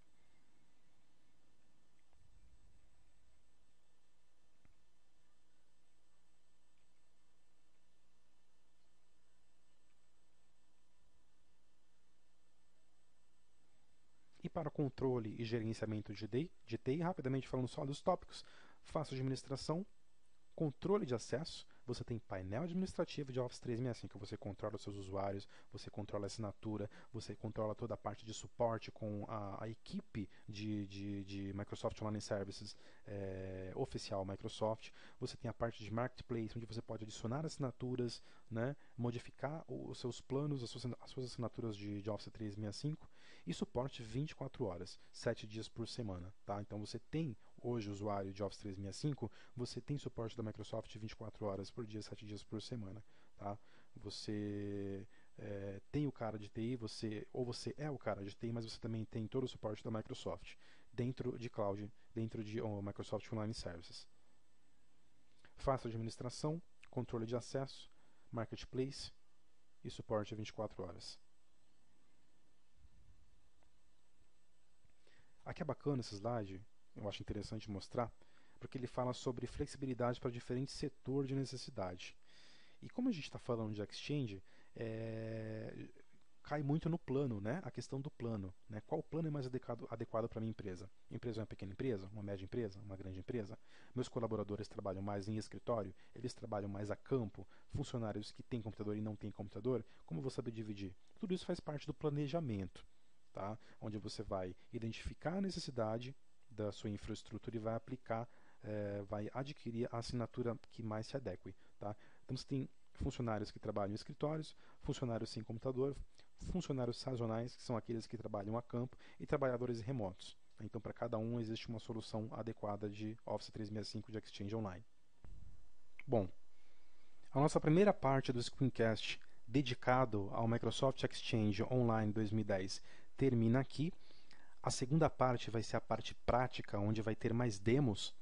E para controle e gerenciamento de TI, rapidamente falando só dos tópicos, fácil administração, controle de acesso, você tem painel administrativo de Office 365, que você controla os seus usuários, você controla a assinatura, você controla toda a parte de suporte com a equipe de Microsoft Online Services oficial Microsoft. Você tem a parte de Marketplace, onde você pode adicionar assinaturas, né, modificar os seus planos, as suas assinaturas de Office 365 e suporte 24 horas, 7 dias por semana. Tá? Então você tem hoje usuário de Office 365, você tem suporte da Microsoft 24 horas por dia, 7 dias por semana. Tá? Você tem o cara de TI, ou você é o cara de TI, mas você também tem todo o suporte da Microsoft dentro de cloud, dentro de Microsoft Online Services. Fácil administração, controle de acesso, marketplace e suporte 24 horas. Aqui é bacana esse slide, eu acho interessante mostrar, porque ele fala sobre flexibilidade para diferentes setores de necessidade. E como a gente está falando de Exchange, cai muito no plano, né? A questão do plano, né? Qual plano é mais adequado para a minha empresa? A empresa é uma pequena empresa, uma média empresa, uma grande empresa? Meus colaboradores trabalham mais em escritório? Eles trabalham mais a campo? Funcionários que têm computador e não têm computador? Como eu vou saber dividir? Tudo isso faz parte do planejamento. tá? Onde você vai identificar a necessidade da sua infraestrutura e vai aplicar, vai adquirir a assinatura que mais se adeque, tá? Então você tem funcionários que trabalham em escritórios, funcionários sem computador, funcionários sazonais, que são aqueles que trabalham a campo, e trabalhadores remotos. Então, para cada um existe uma solução adequada de Office 365 de Exchange Online. Bom, a nossa primeira parte do screencast dedicado ao Microsoft Exchange Online 2010 termina aqui. A segunda parte vai ser a parte prática, onde vai ter mais demos,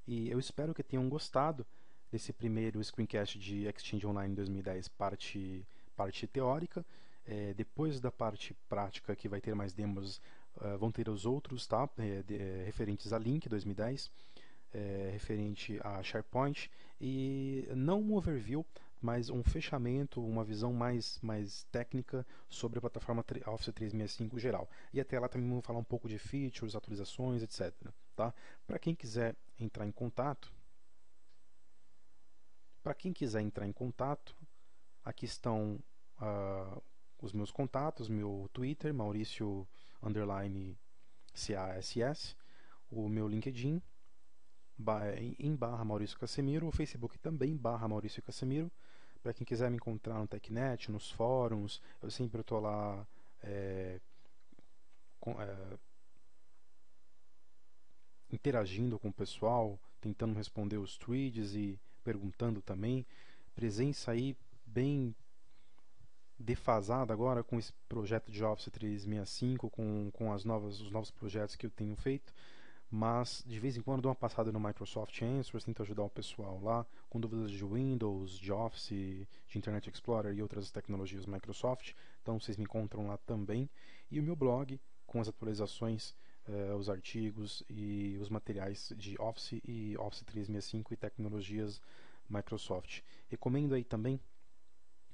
e eu espero que tenham gostado desse primeiro screencast de Exchange Online 2010, parte teórica. Depois da parte prática, que vai ter mais demos, vão ter os outros, tá? Referentes a Lync 2010, referente a SharePoint, e não um overview, mas um fechamento, uma visão mais técnica sobre a plataforma Office 365 geral. E até lá também vamos falar um pouco de features, atualizações, etc. Tá? Para quem quiser entrar em contato, aqui estão os meus contatos, meu Twitter, Maurício_CASS, o meu LinkedIn, em /Maurício Casemiro, o Facebook também /Maurício Casemiro. Para quem quiser me encontrar no TechNet, nos fóruns, eu sempre estou lá interagindo com o pessoal, tentando responder os tweets e perguntando também. Presença aí bem defasada agora com esse projeto de Office 365, com os novos projetos que eu tenho feito. Mas de vez em quando dou uma passada no Microsoft Answers, tento ajudar o pessoal lá com dúvidas de Windows, de Office, de Internet Explorer e outras tecnologias Microsoft. Então vocês me encontram lá também. E o meu blog com as atualizações, os artigos e os materiais de Office e Office 365 e tecnologias Microsoft. Recomendo aí também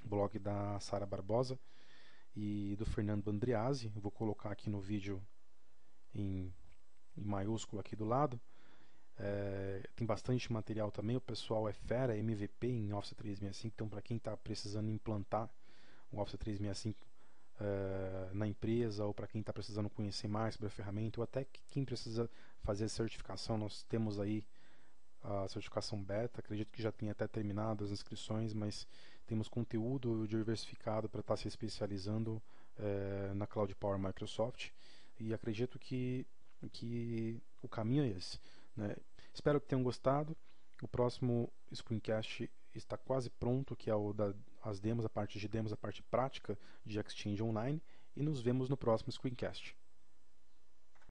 o blog da Sara Barbosa e do Fernando Andreazzi. Eu vou colocar aqui no vídeo em maiúsculo aqui do lado. Tem bastante material também. O pessoal é fera, MVP em Office 365. Então, para quem está precisando implantar o Office 365 na empresa, ou para quem está precisando conhecer mais sobre a ferramenta, ou até quem precisa fazer certificação, nós temos aí a certificação beta. Acredito que já tenha até terminado as inscrições, mas temos conteúdo diversificado para estar se especializando na Cloud Power Microsoft, e acredito que o caminho é esse, né? Espero que tenham gostado. O próximo screencast está quase pronto, que é as demos, a parte de demos, a parte prática de Exchange Online, e nos vemos no próximo screencast.